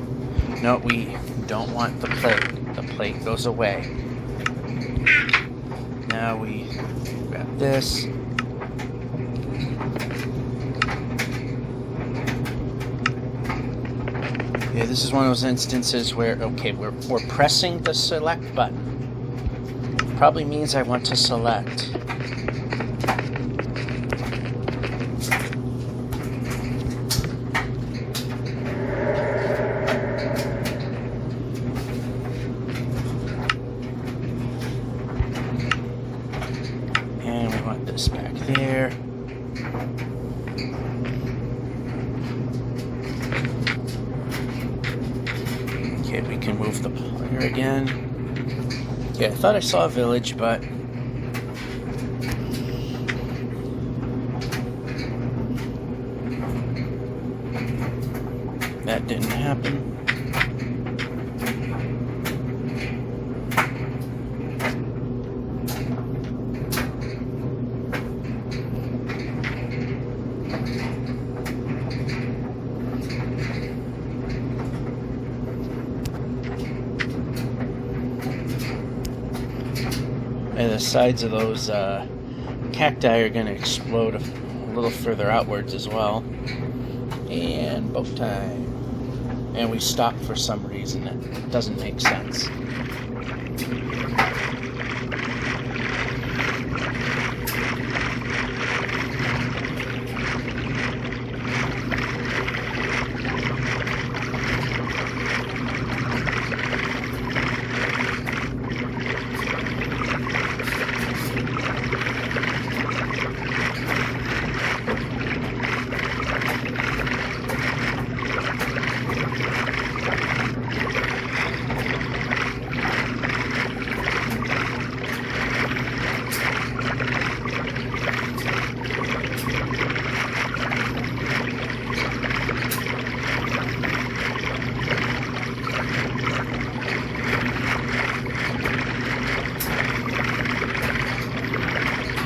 No, we don't want the plate. The plate goes away. Now we grab this. Yeah, this is one of those instances where, okay, we're pressing the select button. Probably means I want to select. And we want this back there. Okay, we can move the player again. Yeah, I thought I saw a village, but that didn't happen. And the sides of those cacti are going to explode a little further outwards as well. And bow tie. And we stopped for some reason. It doesn't make sense.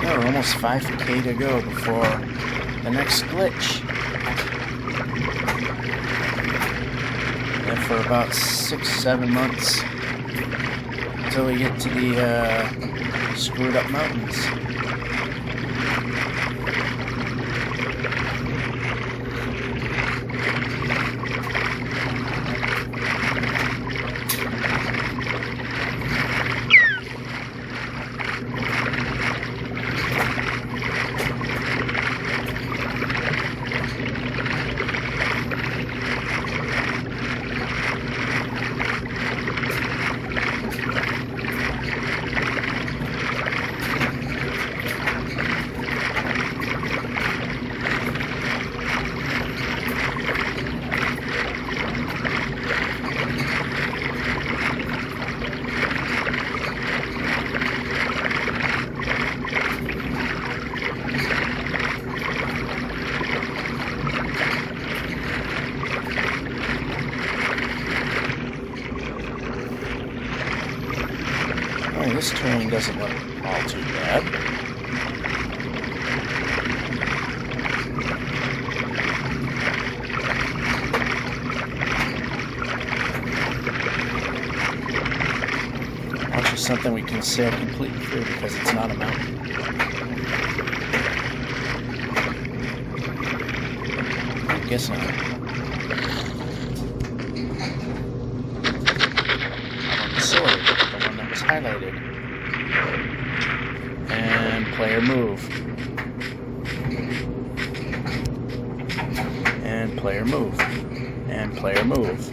We're almost 5K to go before the next glitch. And for about 6-7 months until we get to the screwed up mountains. This terrain doesn't look all too bad. Which is something we can sail completely through because it's not a mountain. I guess not. Sword, the one that was highlighted. And player move. And player move. And player move.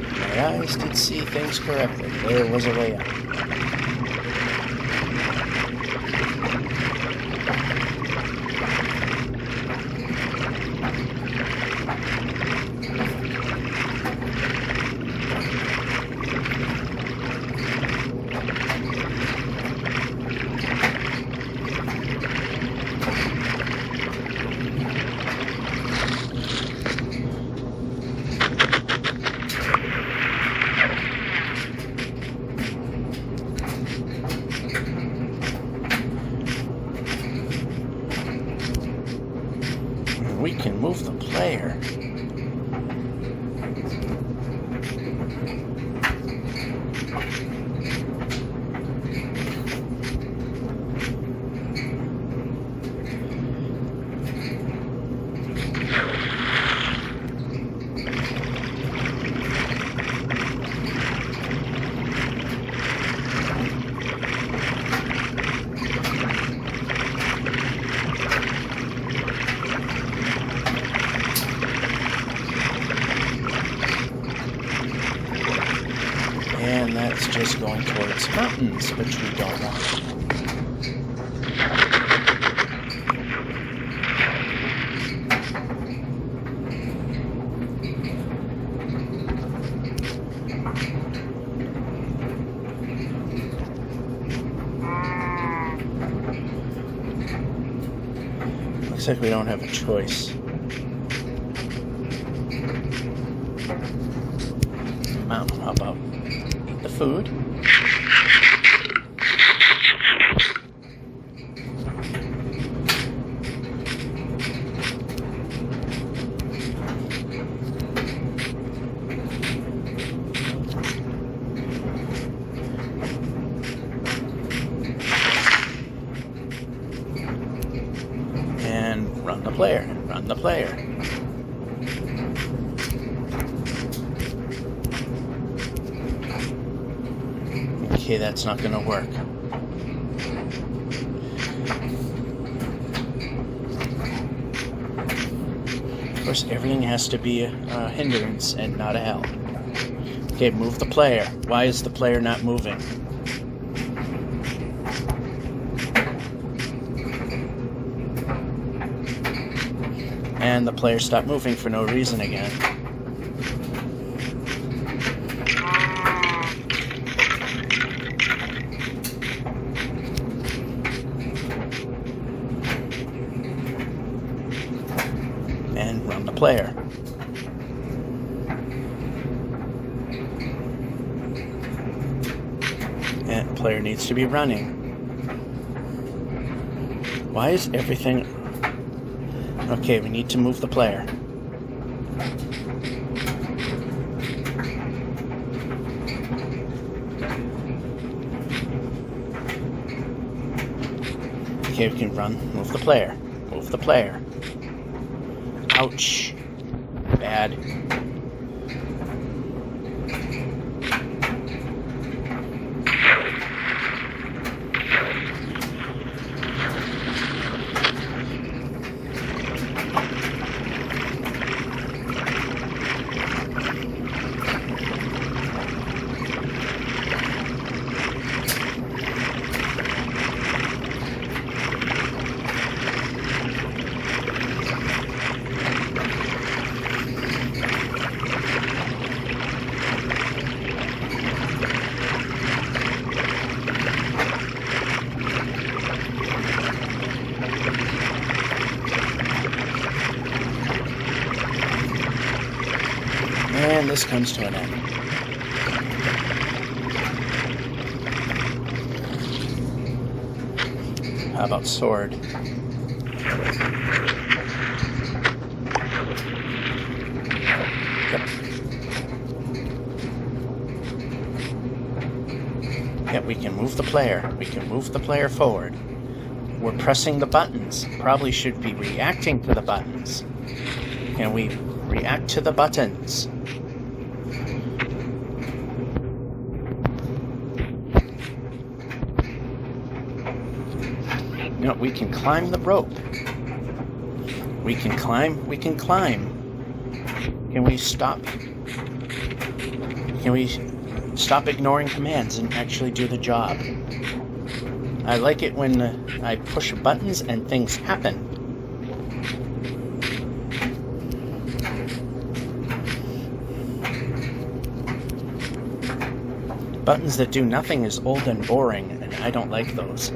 My eyes did see things correctly. There was a way out. We can move the player. And that's just going towards mountains, which we don't want. Looks like we don't have a choice. Mountain, how about the food? And run the player, run the player. Okay, that's not going to work. Of course, everything has to be a hindrance and not a help. Okay, move the player. Why is the player not moving? And the player stopped moving for no reason again. And run the player. And player needs to be running. Why is everything... Okay, we need to move the player. Okay, we can run. Move the player. Move the player. Ouch. Bad. And this comes to an end. How about sword? Yep, we can move the player. We can move the player forward. We're pressing the buttons. Probably should be reacting to the buttons. Can we react to the buttons? No, we can climb the rope. We can climb. We can climb. Can we stop? Can we stop ignoring commands and actually do the job? I like it when I push buttons and things happen. Buttons that do nothing is old and boring, and I don't like those.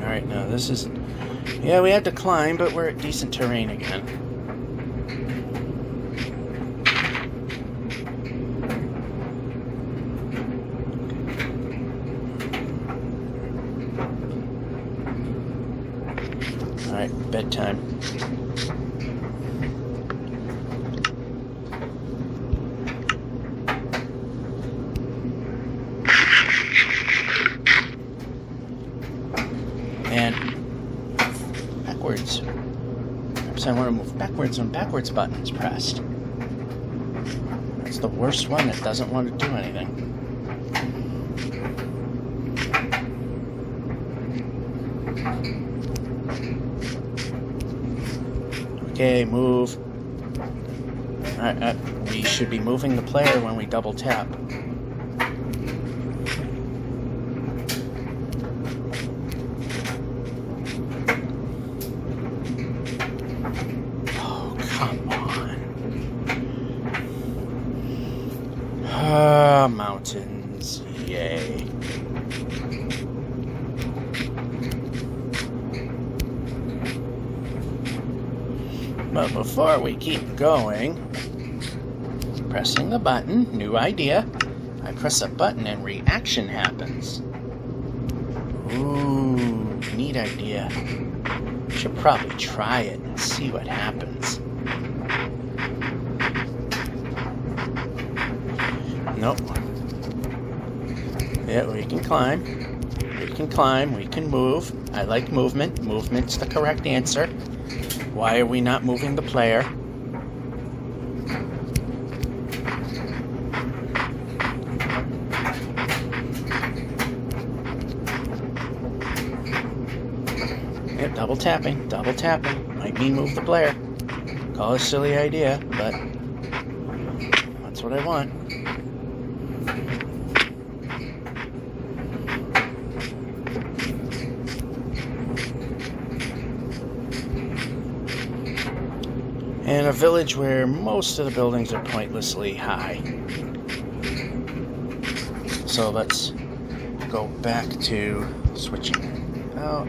Alright, now this is... Yeah, we had to climb, but we're at decent terrain again. Alright, bedtime. And backwards. Perhaps I want to move backwards when backwards button is pressed. That's the worst one that doesn't want to do anything. Okay, move. Alright, we should be moving the player when we double tap. Oh, come on. Ah, mountains. Yay. But before we keep going, pressing the button, new idea. I press a button and reaction happens. Ooh, neat idea. Should probably try it and see what happens. Nope. Yeah, we can climb. We can climb, we can move. I like movement. Movement's the correct answer. Why are we not moving the player? Yep, double tapping. Might mean move the player. Call it a silly idea, but that's what I want. In a village where most of the buildings are pointlessly high. So let's go back to switching out.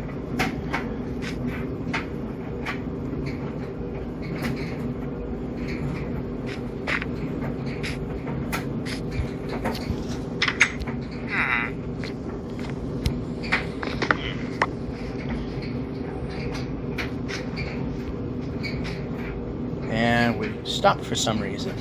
And we stopped for some reason.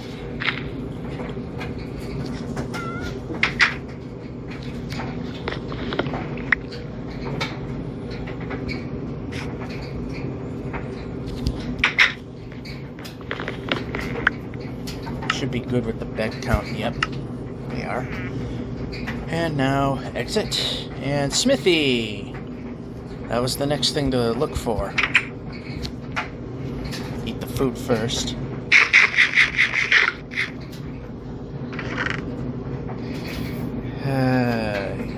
Should be good with the bed count. Yep, they are. And now exit and smithy. That was the next thing to look for. Eat the food first.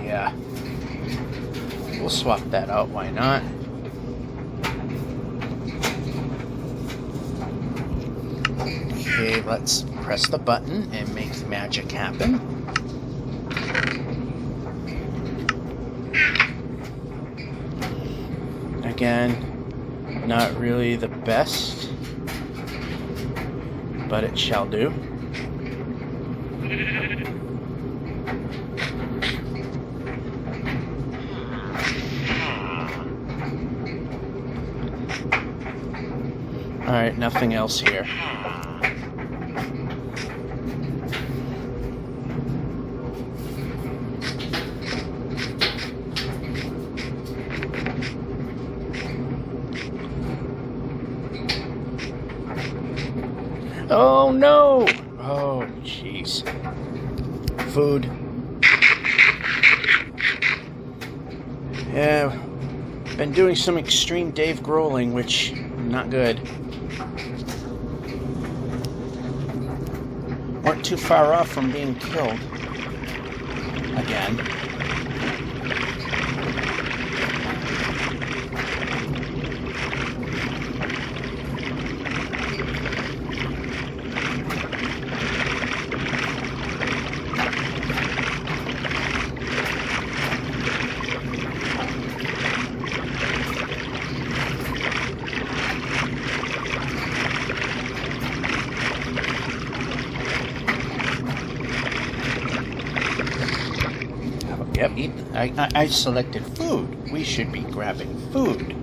Yeah. We'll swap that out, why not? let's press the button and make the magic happen. Again, not really the best, but it shall do. Alright, nothing else here. Oh no! Oh, jeez. Food. Yeah, been doing some extreme Dave Grohling, which not good. Weren't too far off from being killed. Again. Yep, I selected food. We should be grabbing food.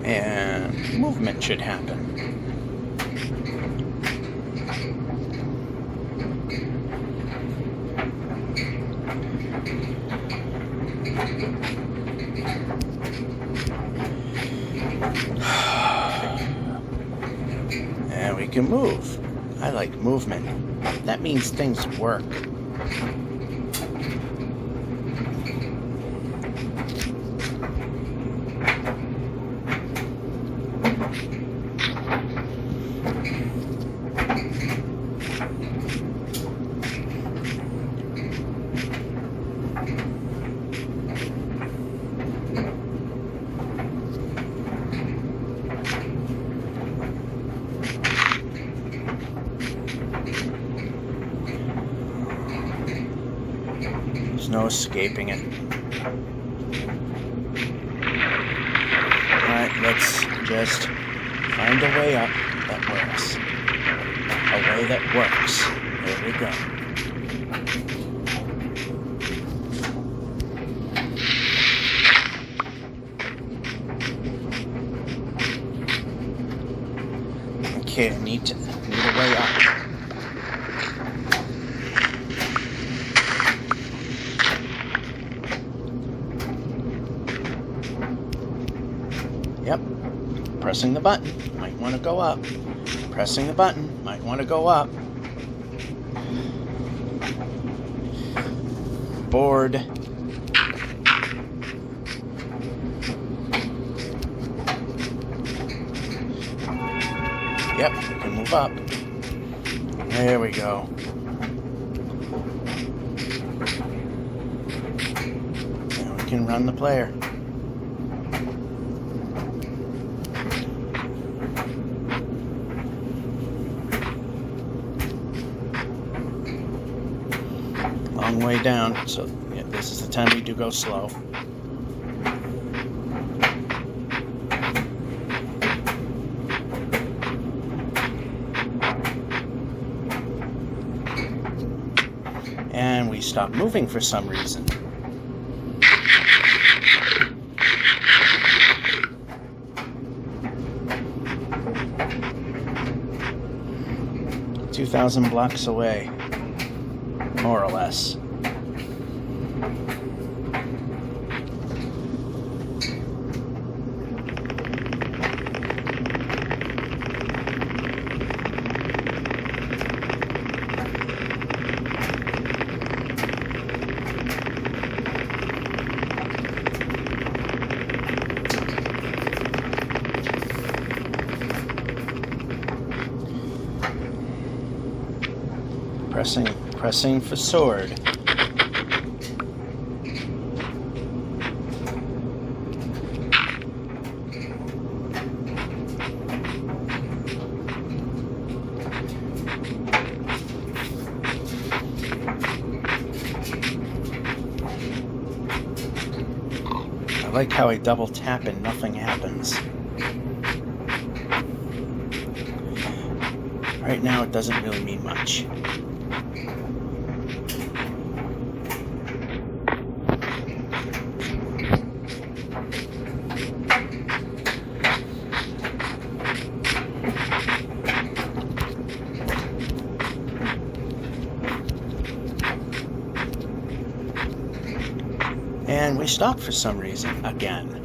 And movement should happen. And we can move. I like movement. That means things work. There's no escaping it. Alright, let's just find a way up that works. A way that works. There we go. Okay, I need a way up. Yep. Pressing the button. Might want to go up. Pressing the button. Might want to go up. Board. Yep, we can move up. There we go. Now we can run the player. Long way down, so yeah, this is the time we do go slow. And we stop moving for some reason. .2,000 blocks away, more or less. Pressing for sword. I like how I double tap and nothing happens. Right now it doesn't really mean much. And we stopped for some reason again.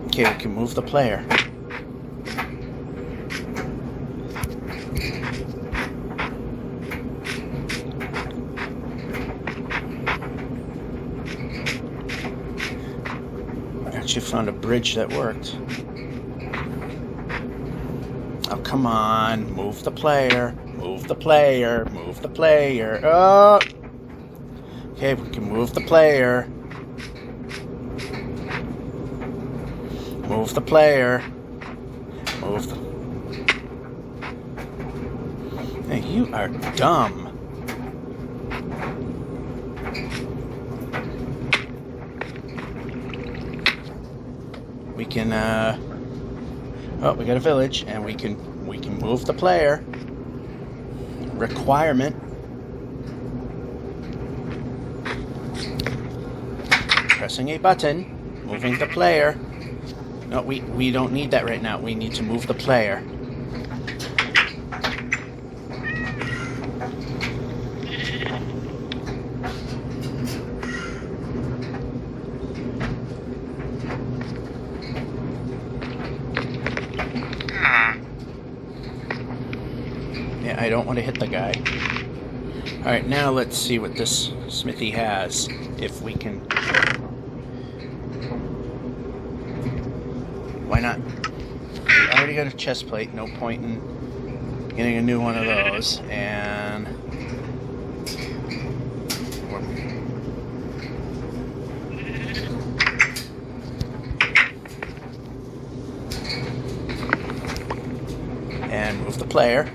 Okay, we can move the player. Actually found a bridge that worked. Oh, come on. Move the player. Move the player. Move the player. Oh! Okay, we can move the player. Move the player. Move the... Hey, you are dumb. We can, oh, we got a village, and we can move the player. Requirement. Pressing a button, moving the player. No, we don't need that right now. We need to move the player. I don't want to hit the guy. Alright, now let's see what this smithy has. If we can... Why not? We already got a chest plate. No point in getting a new one of those. And... And move the player.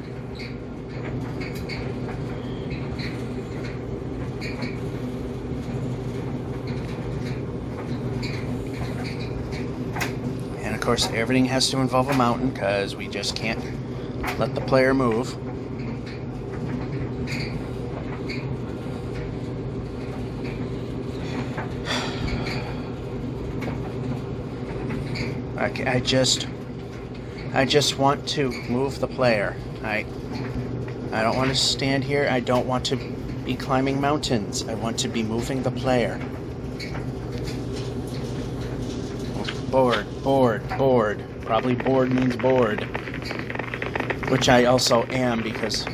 Of course, everything has to involve a mountain because we just can't let the player move. Okay, I just want to move the player. I don't want to stand here. I don't want to be climbing mountains. I want to be moving the player. Bored. Probably bored means bored. Which I also am because...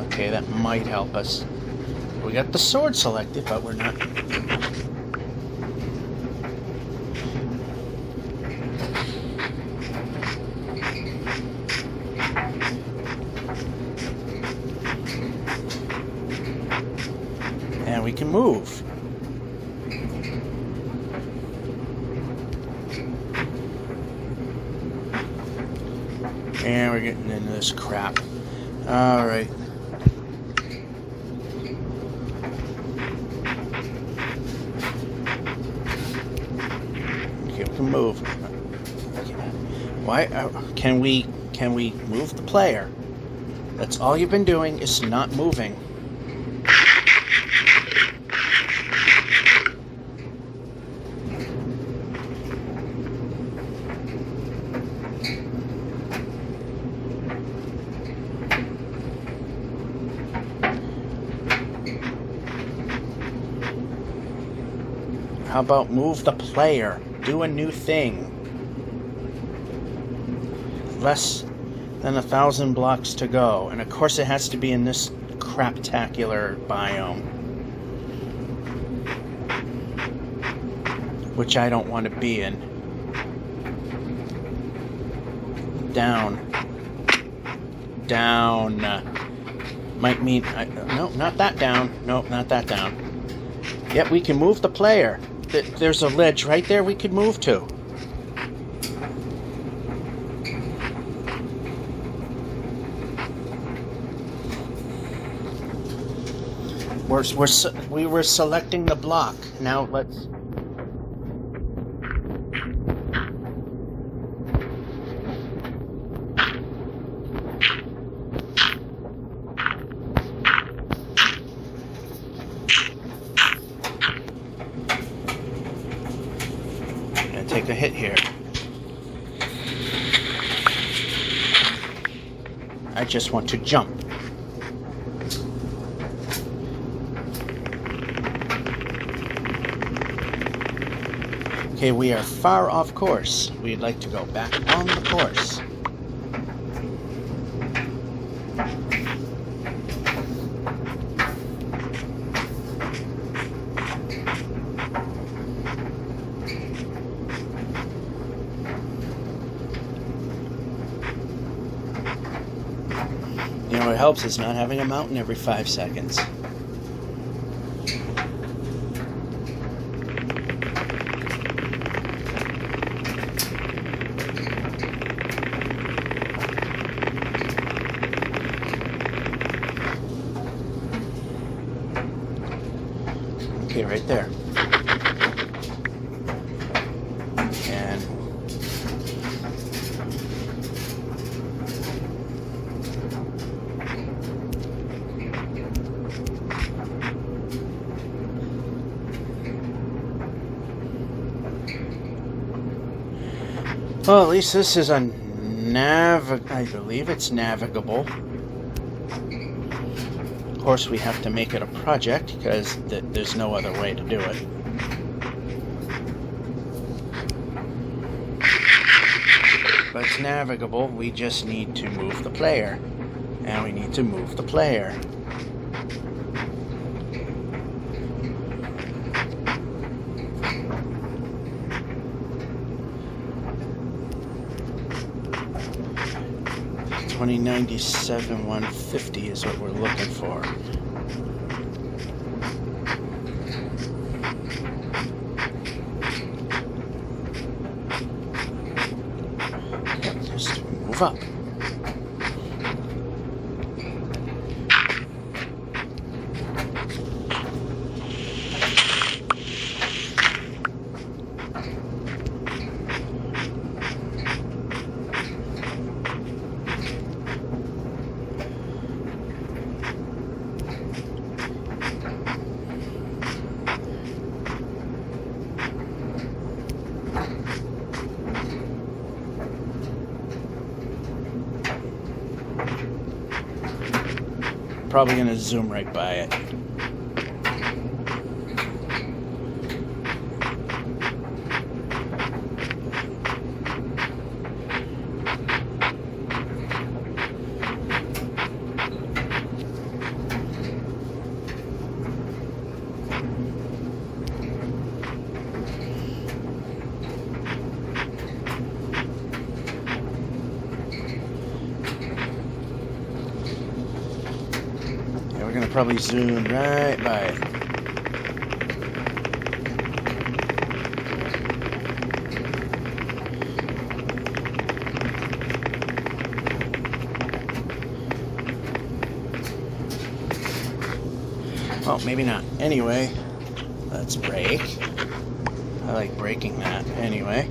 Okay, that might help us. We got the sword selected, but we're not... And we can move. And we're getting into this crap. Alright. Okay, we can move. Why can we move the player? That's all you've been doing is not moving. How about move the player? Do a new thing. Less than 1,000 blocks to go. And of course it has to be in this craptacular biome. Which I don't want to be in. Down. Down. Might mean... no, not that down. Nope, not that down. Yep, we can move the player. There's a ledge right there we could move to. We were selecting the block. Now let's... take a hit here. I just want to jump. Okay, we are far off course. We'd like to go back on the course. You know what helps is not having a mountain every 5 seconds. Okay, right there. And well, at least this is a I believe it's navigable. Of course, we have to make it a project because there's no other way to do it. But it's navigable. We just need to move the player. And we need to move the player. $2097 $150 is what we're looking for. Just move up. Probably going to zoom right by it. We're going to probably zoom right by it. Well, maybe not. Anyway, let's brake. I like braking that. Anyway.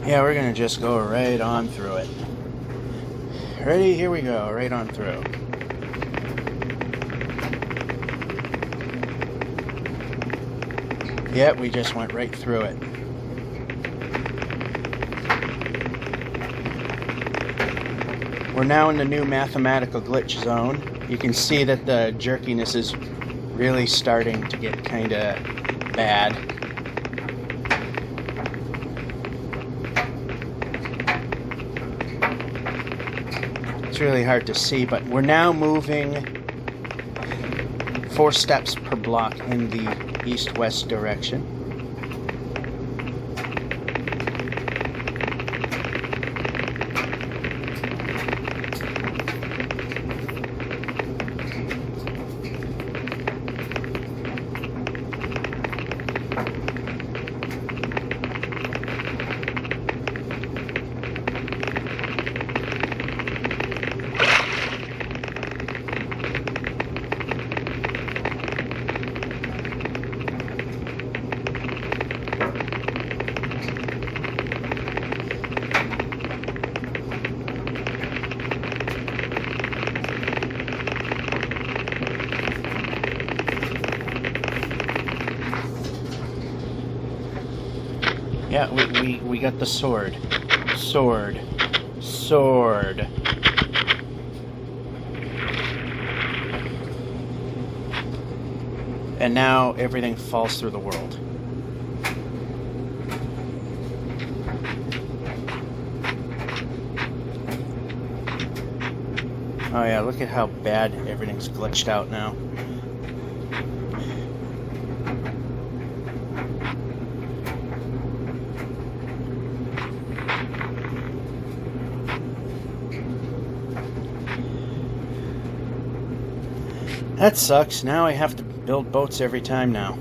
Yeah, we're gonna just go right on through it. Ready? Here we go, right on through. Yeah, we just went right through it. We're now in the new mathematical glitch zone. You can see that the jerkiness is really starting to get kind of bad. It's really hard to see, but we're now moving 4 steps per block in the east-west direction. Yeah, we got the sword. Sword. Sword. And now everything falls through the world. Oh yeah, look at how bad everything's glitched out now. That sucks. Now I have to build boats every time now.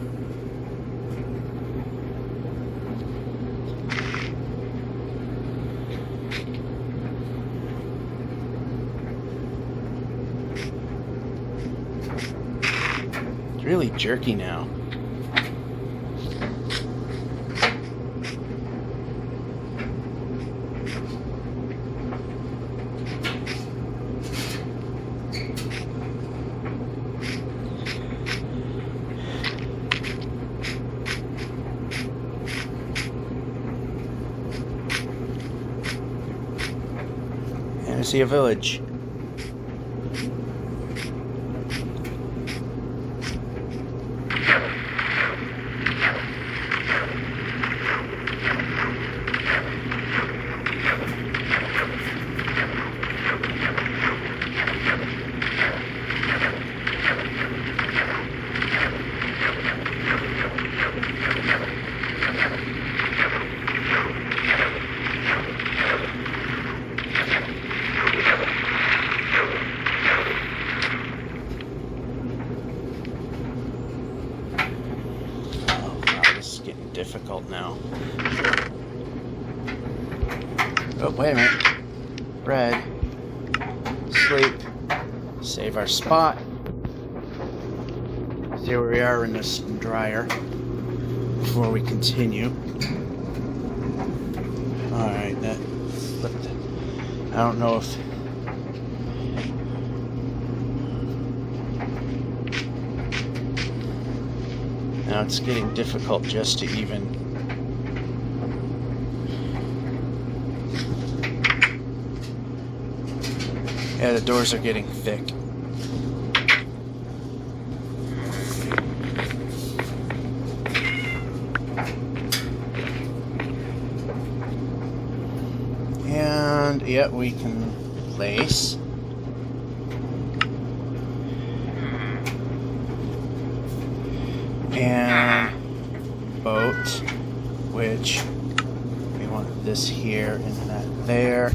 It's really jerky now. I see a village. Difficult now. Oh, wait a minute. Bread. Sleep. Save our spot. See where we are in this dryer before we continue. Alright, that flipped. I don't know if now it's getting difficult just to even. Yeah, the doors are getting thick. And yeah, we can place. And boat, which we want this here and that there.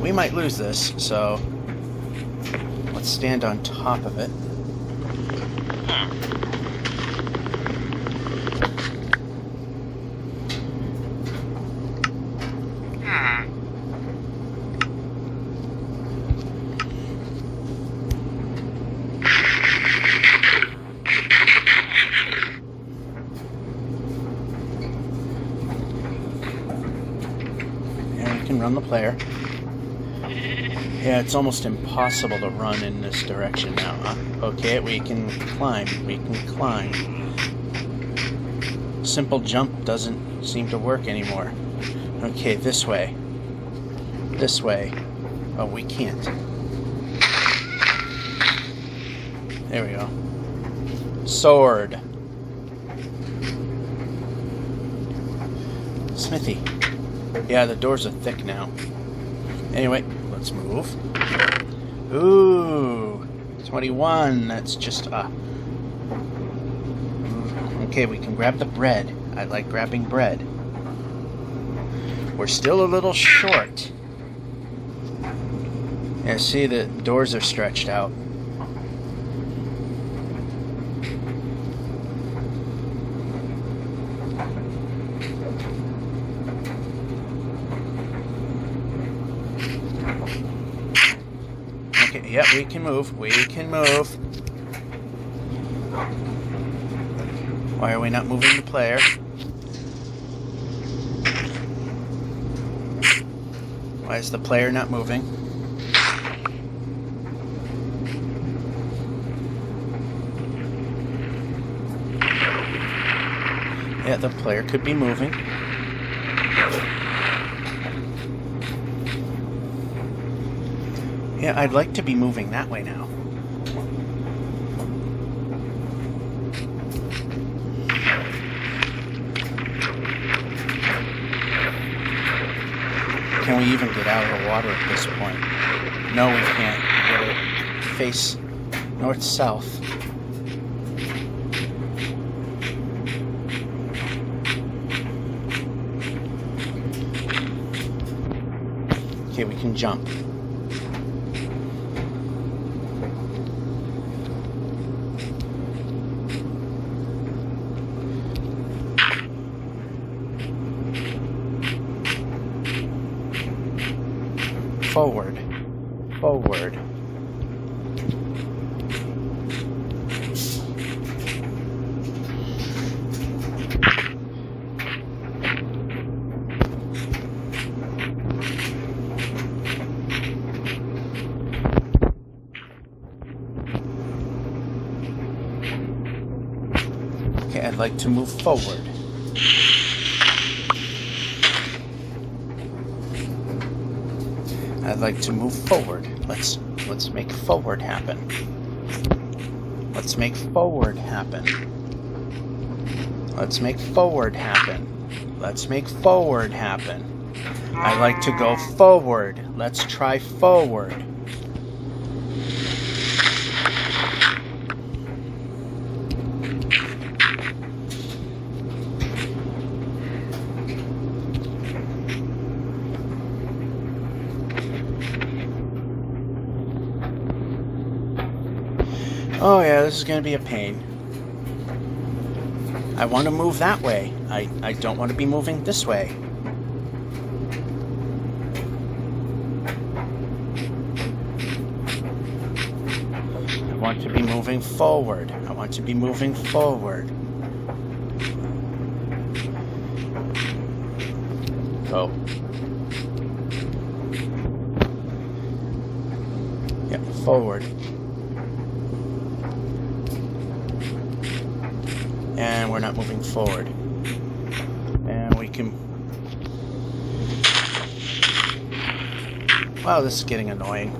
We might lose this, so let's stand on top of it. run the player. Yeah, it's almost impossible to run in this direction now, huh? Okay, we can climb. We can climb. Simple jump doesn't seem to work anymore. Okay, this way. This way. Oh, we can't. There we go. Sword. Smithy. Yeah, the doors are thick now. Anyway, let's move. Ooh, 21. That's just okay, we can grab the bread. I like grabbing bread. We're still a little short. Yeah, see, the doors are stretched out. Okay, yep, we can move. We can move. Why are we not moving the player? Why is the player not moving? Yeah, the player could be moving. Yeah, I'd like to be moving that way now. Can we even get out of the water at this point? No, we can't. We gotta face north-south. Okay, we can jump. Forward. Forward. Okay, I'd like to move forward. I'd like to move forward. Let's make forward happen. Let's make forward happen. Let's make forward happen. Let's make forward happen. I like to go forward. Let's try forward. Oh yeah, this is going to be a pain. I want to move that way. I don't want to be moving this way. I want to be moving forward. I want to be moving forward. Go. Yeah, forward. And we're not moving forward. And we can... Wow, this is getting annoying.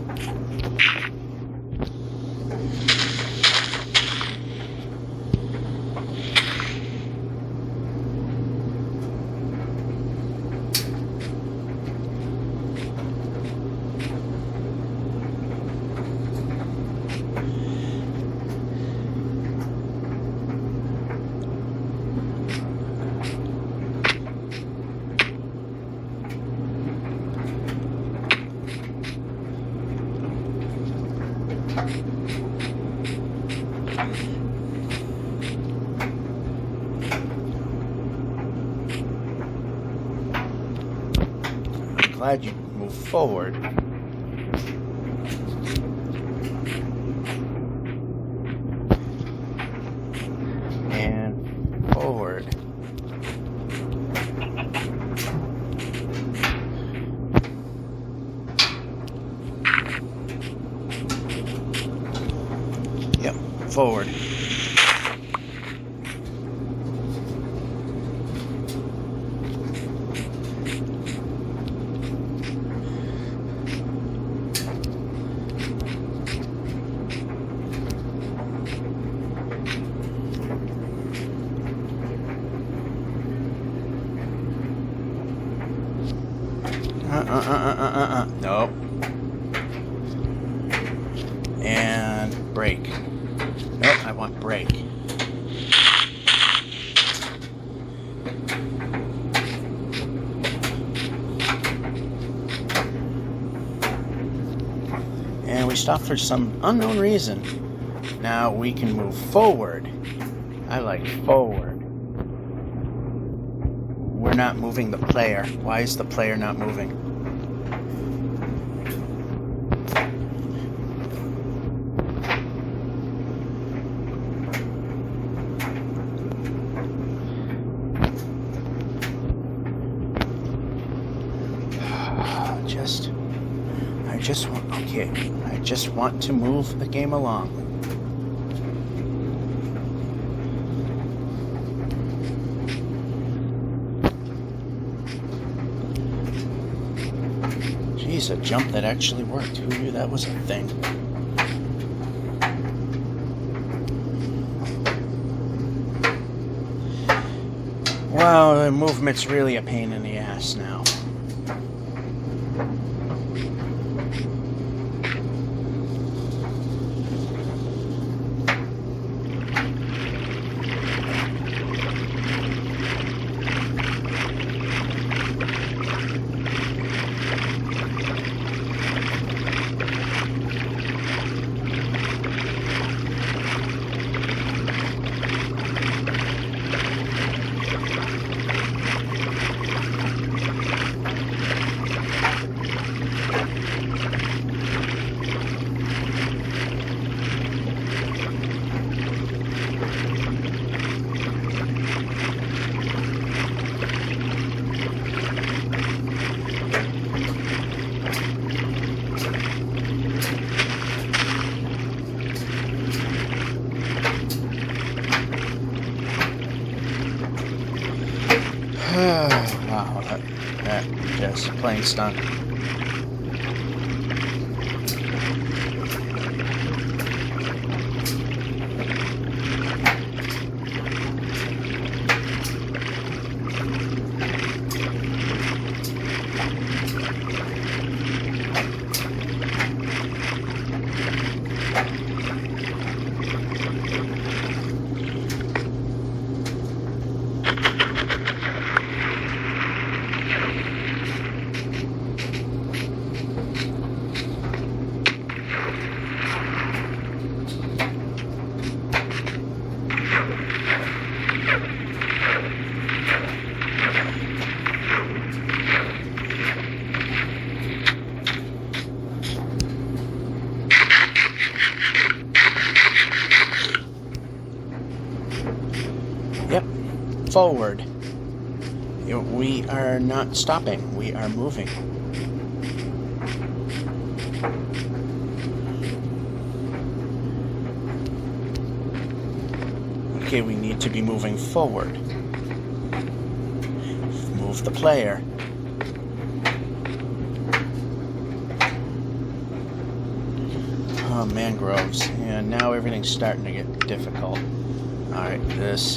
I'm glad you moved forward. And forward. forward. Nope. And brake. Nope, I want brake. And we stopped for some unknown reason. Now we can move forward. I like forward. We're not moving the player. Why is the player not moving? I just want to move the game along. Geez, a jump that actually worked. Who knew that was a thing? Well, the movement's really a pain in the ass now. Wow, that just plain stunk. Yep, forward. We are not stopping, we are moving. Okay, we need to be moving forward. Move the player. Oh, mangroves. And now everything's starting to get difficult. Alright, this.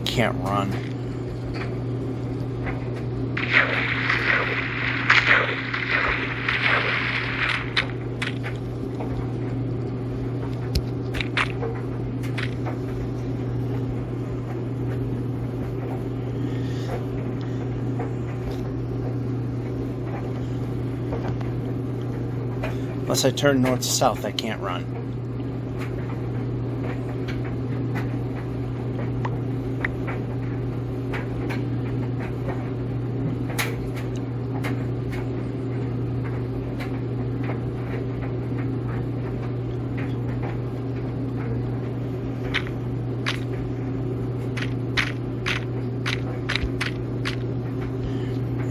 Can't run. Unless I turn north to south, I can't run.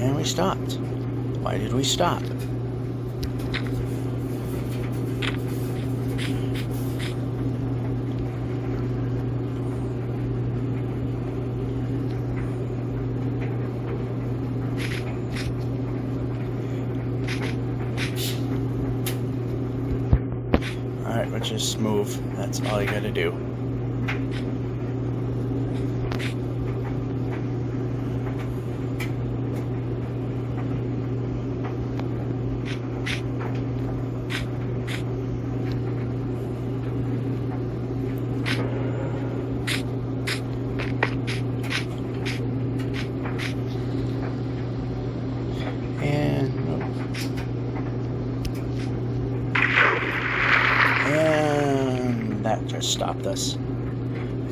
And we stopped. Why did we stop? Alright, let's just move. That's all you gotta do. And that just stopped us.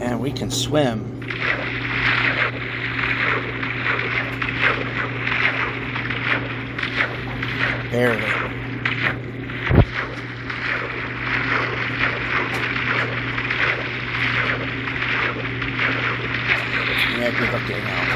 And we can swim. Barely. Yeah, good luck getting out.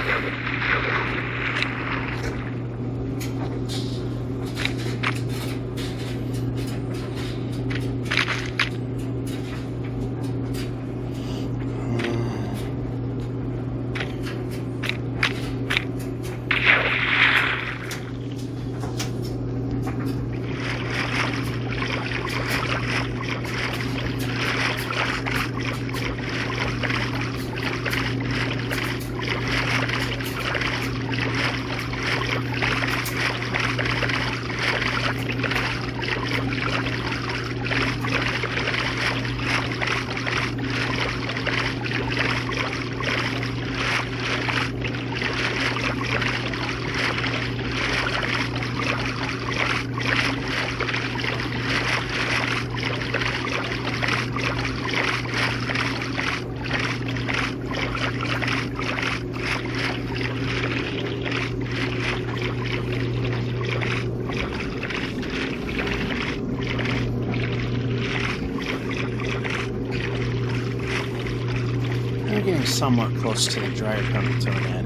We're getting somewhat close to the dryer coming to an end.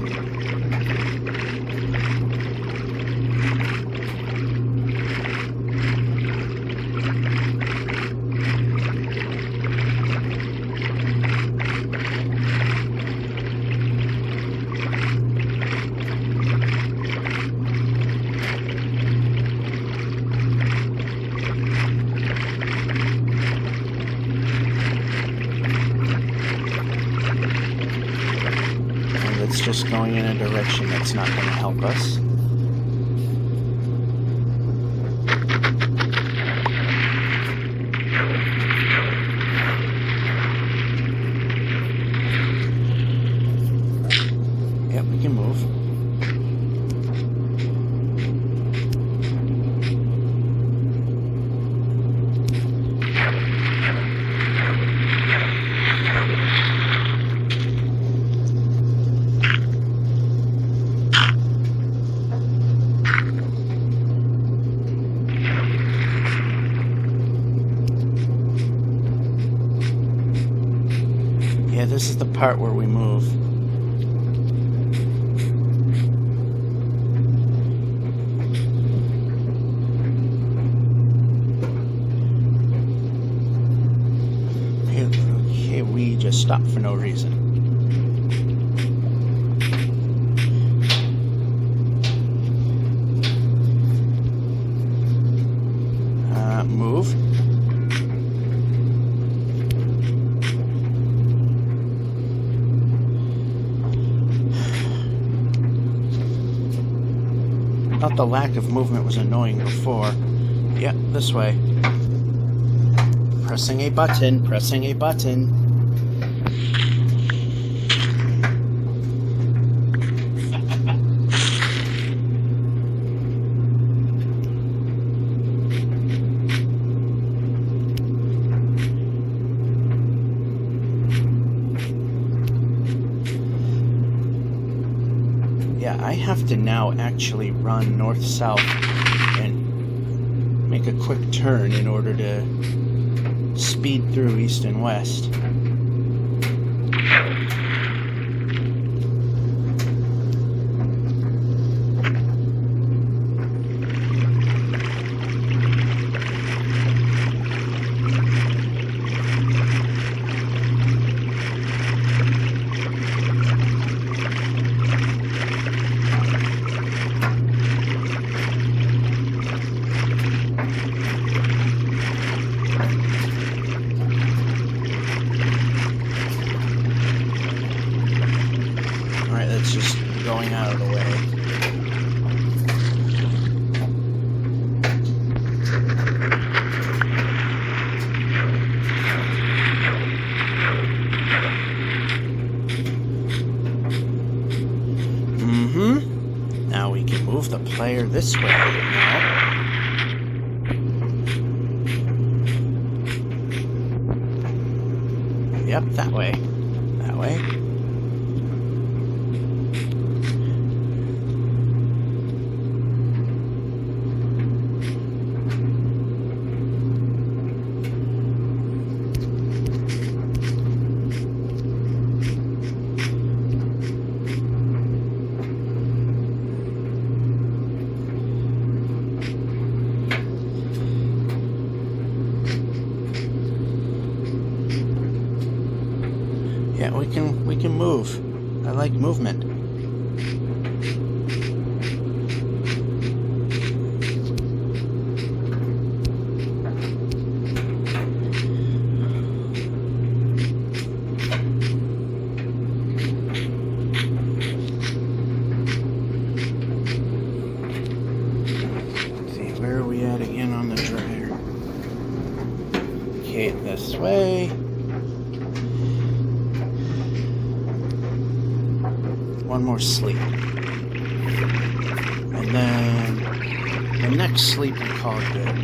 It's just going in a direction that's not going to help us. Yep, we can move. Yeah, this is the part where we move. Okay, we just stopped for no reason. Move. Thought the lack of movement was annoying before. Yep, this way. Pressing a button, pressing a button. I have to now actually run north-south and make a quick turn in order to speed through east and west. It's just going out of the way. Now we can move the player this way. Yep, that way. That way. Yeah, we can move. I like movement. Let's see, where are we at again on the dryer? Okay, this way. One more sleep. And then the next sleep we call it good.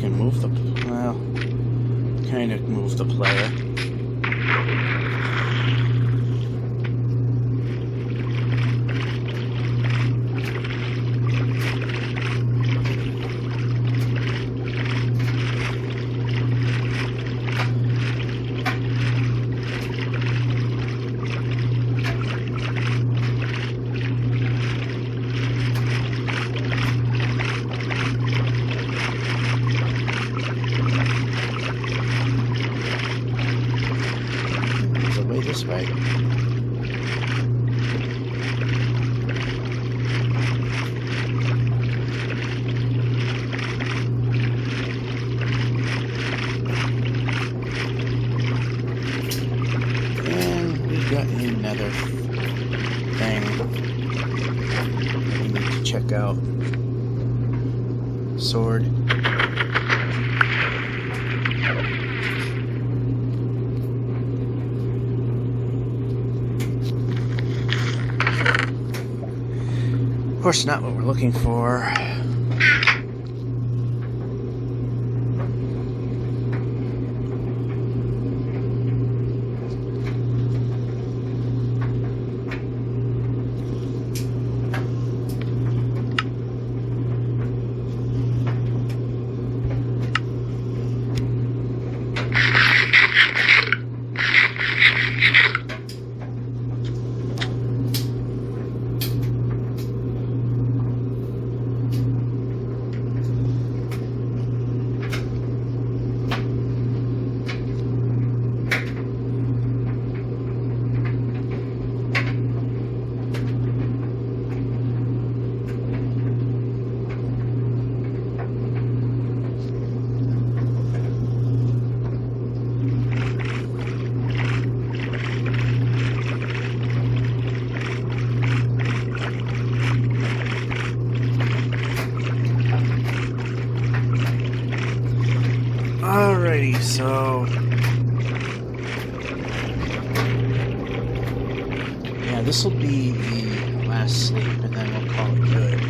Move the, well, kind of move the player. This way. And we got another thing we need to check out. Sword. Of course, not what we're looking for. this will be the last sleep, and then we'll call it good.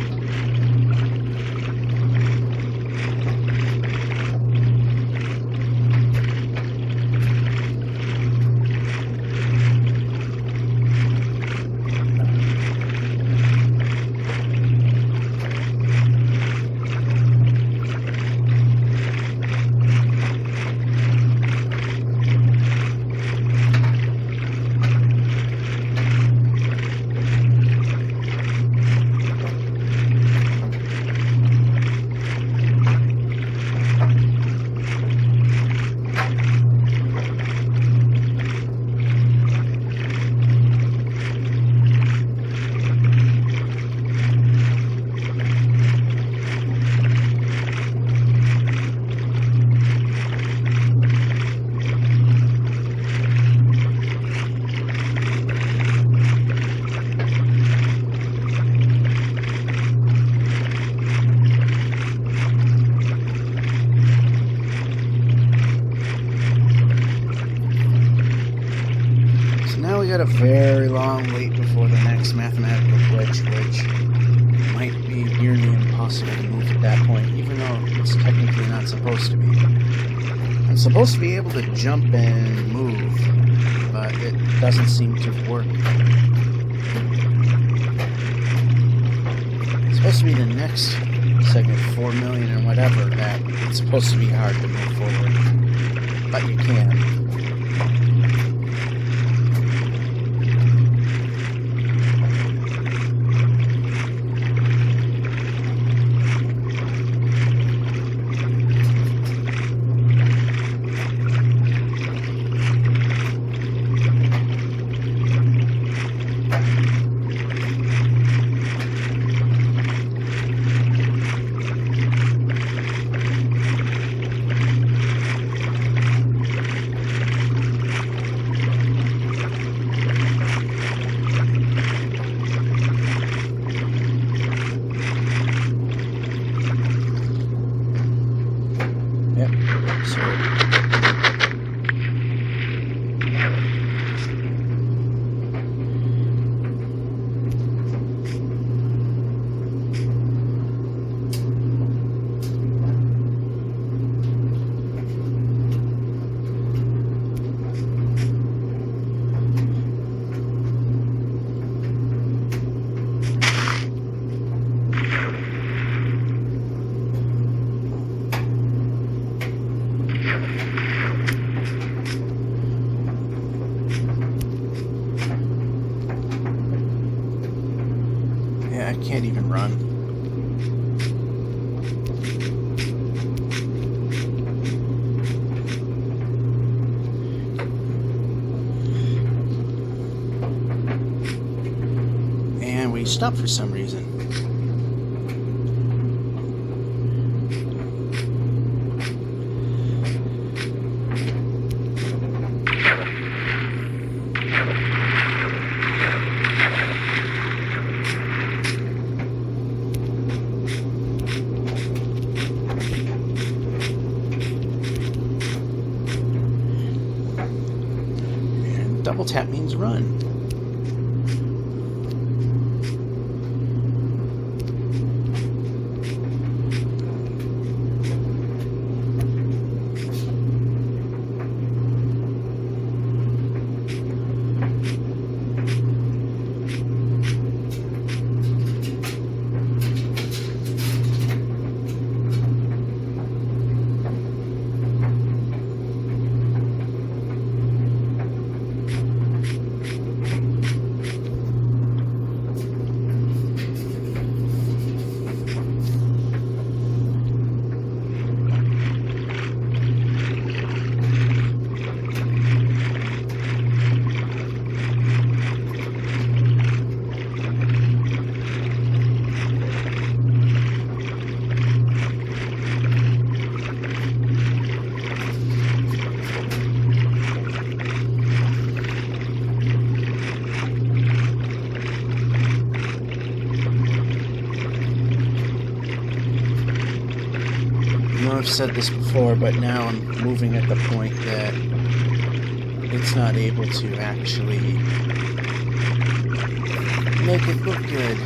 A very long wait before the next mathematical glitch, which might be nearly impossible to move at that point, even though it's technically not supposed to be. I'm supposed to be able to jump and move, but it doesn't seem to work. It's supposed to be the next segment, 4 million and whatever, that it's supposed to be hard to move forward, but you can. I can't even run. And we stopped for some reason. Double tap means run. I know I've said this before, but now I'm moving at the point that it's not able to actually make it look good.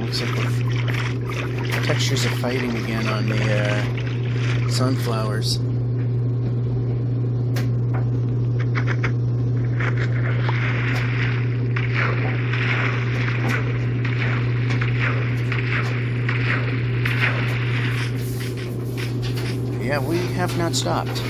Looks like the textures are fighting again on the sunflowers. Yeah, we have not stopped.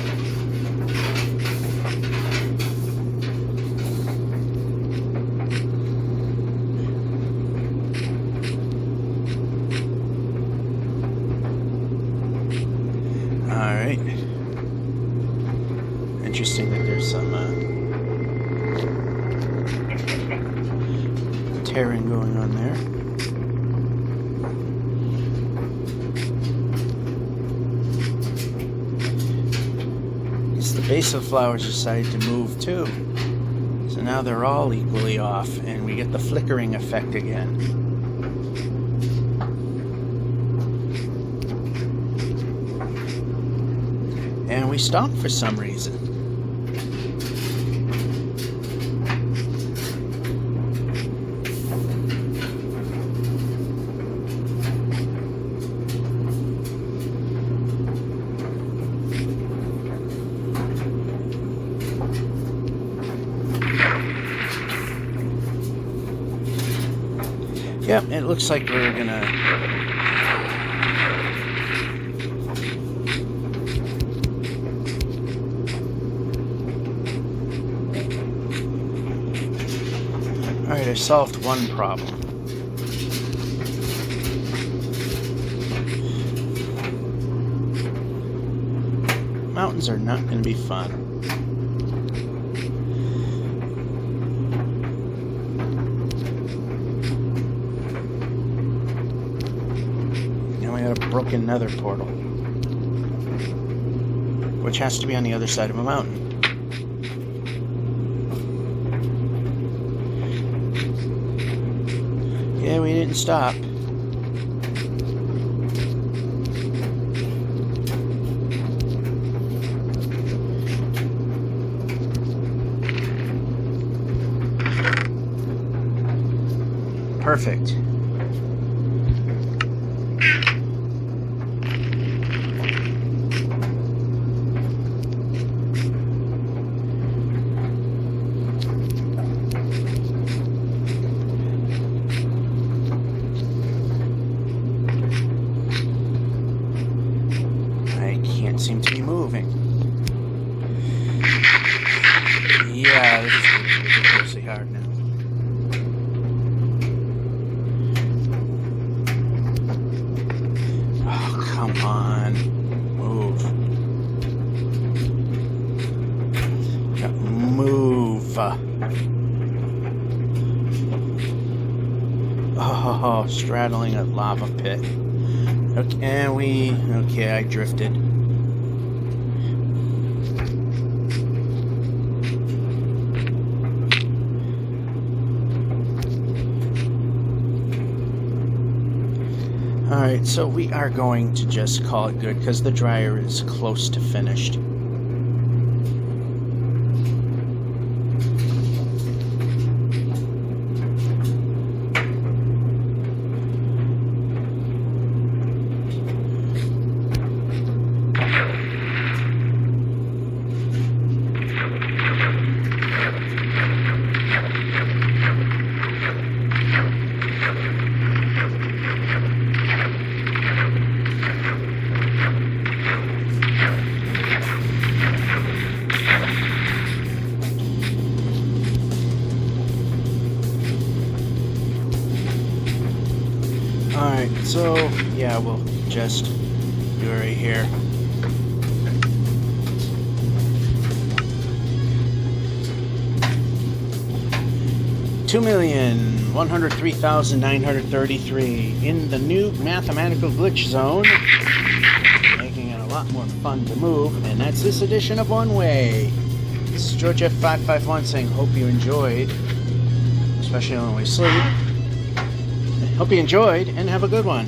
Alright. Interesting that there's some tearing going on there. The base of the flowers decided to move too. So now they're all equally off and we get the flickering effect again. And we stopped for some reason. Yep, it looks like we're gonna Alright, I solved one problem. Mountains are not gonna be fun. A broken nether portal, which has to be on the other side of a mountain. Yeah, we didn't stop. Perfect. Seem to be moving. Yeah, this is ridiculously hard now. Oh, come on. Move. Move. Oh, straddling a lava pit. Okay, I drifted. Alright, so we are going to just call it good because the dryer is close to finished. Alright, so yeah, we'll just do it right here. $2,103,933 in the new mathematical glitch zone, making it a lot more fun to move, and that's this edition of One Way. This is George F551 saying, hope you enjoyed, especially when we sleep. Hope you enjoyed, and have a good one.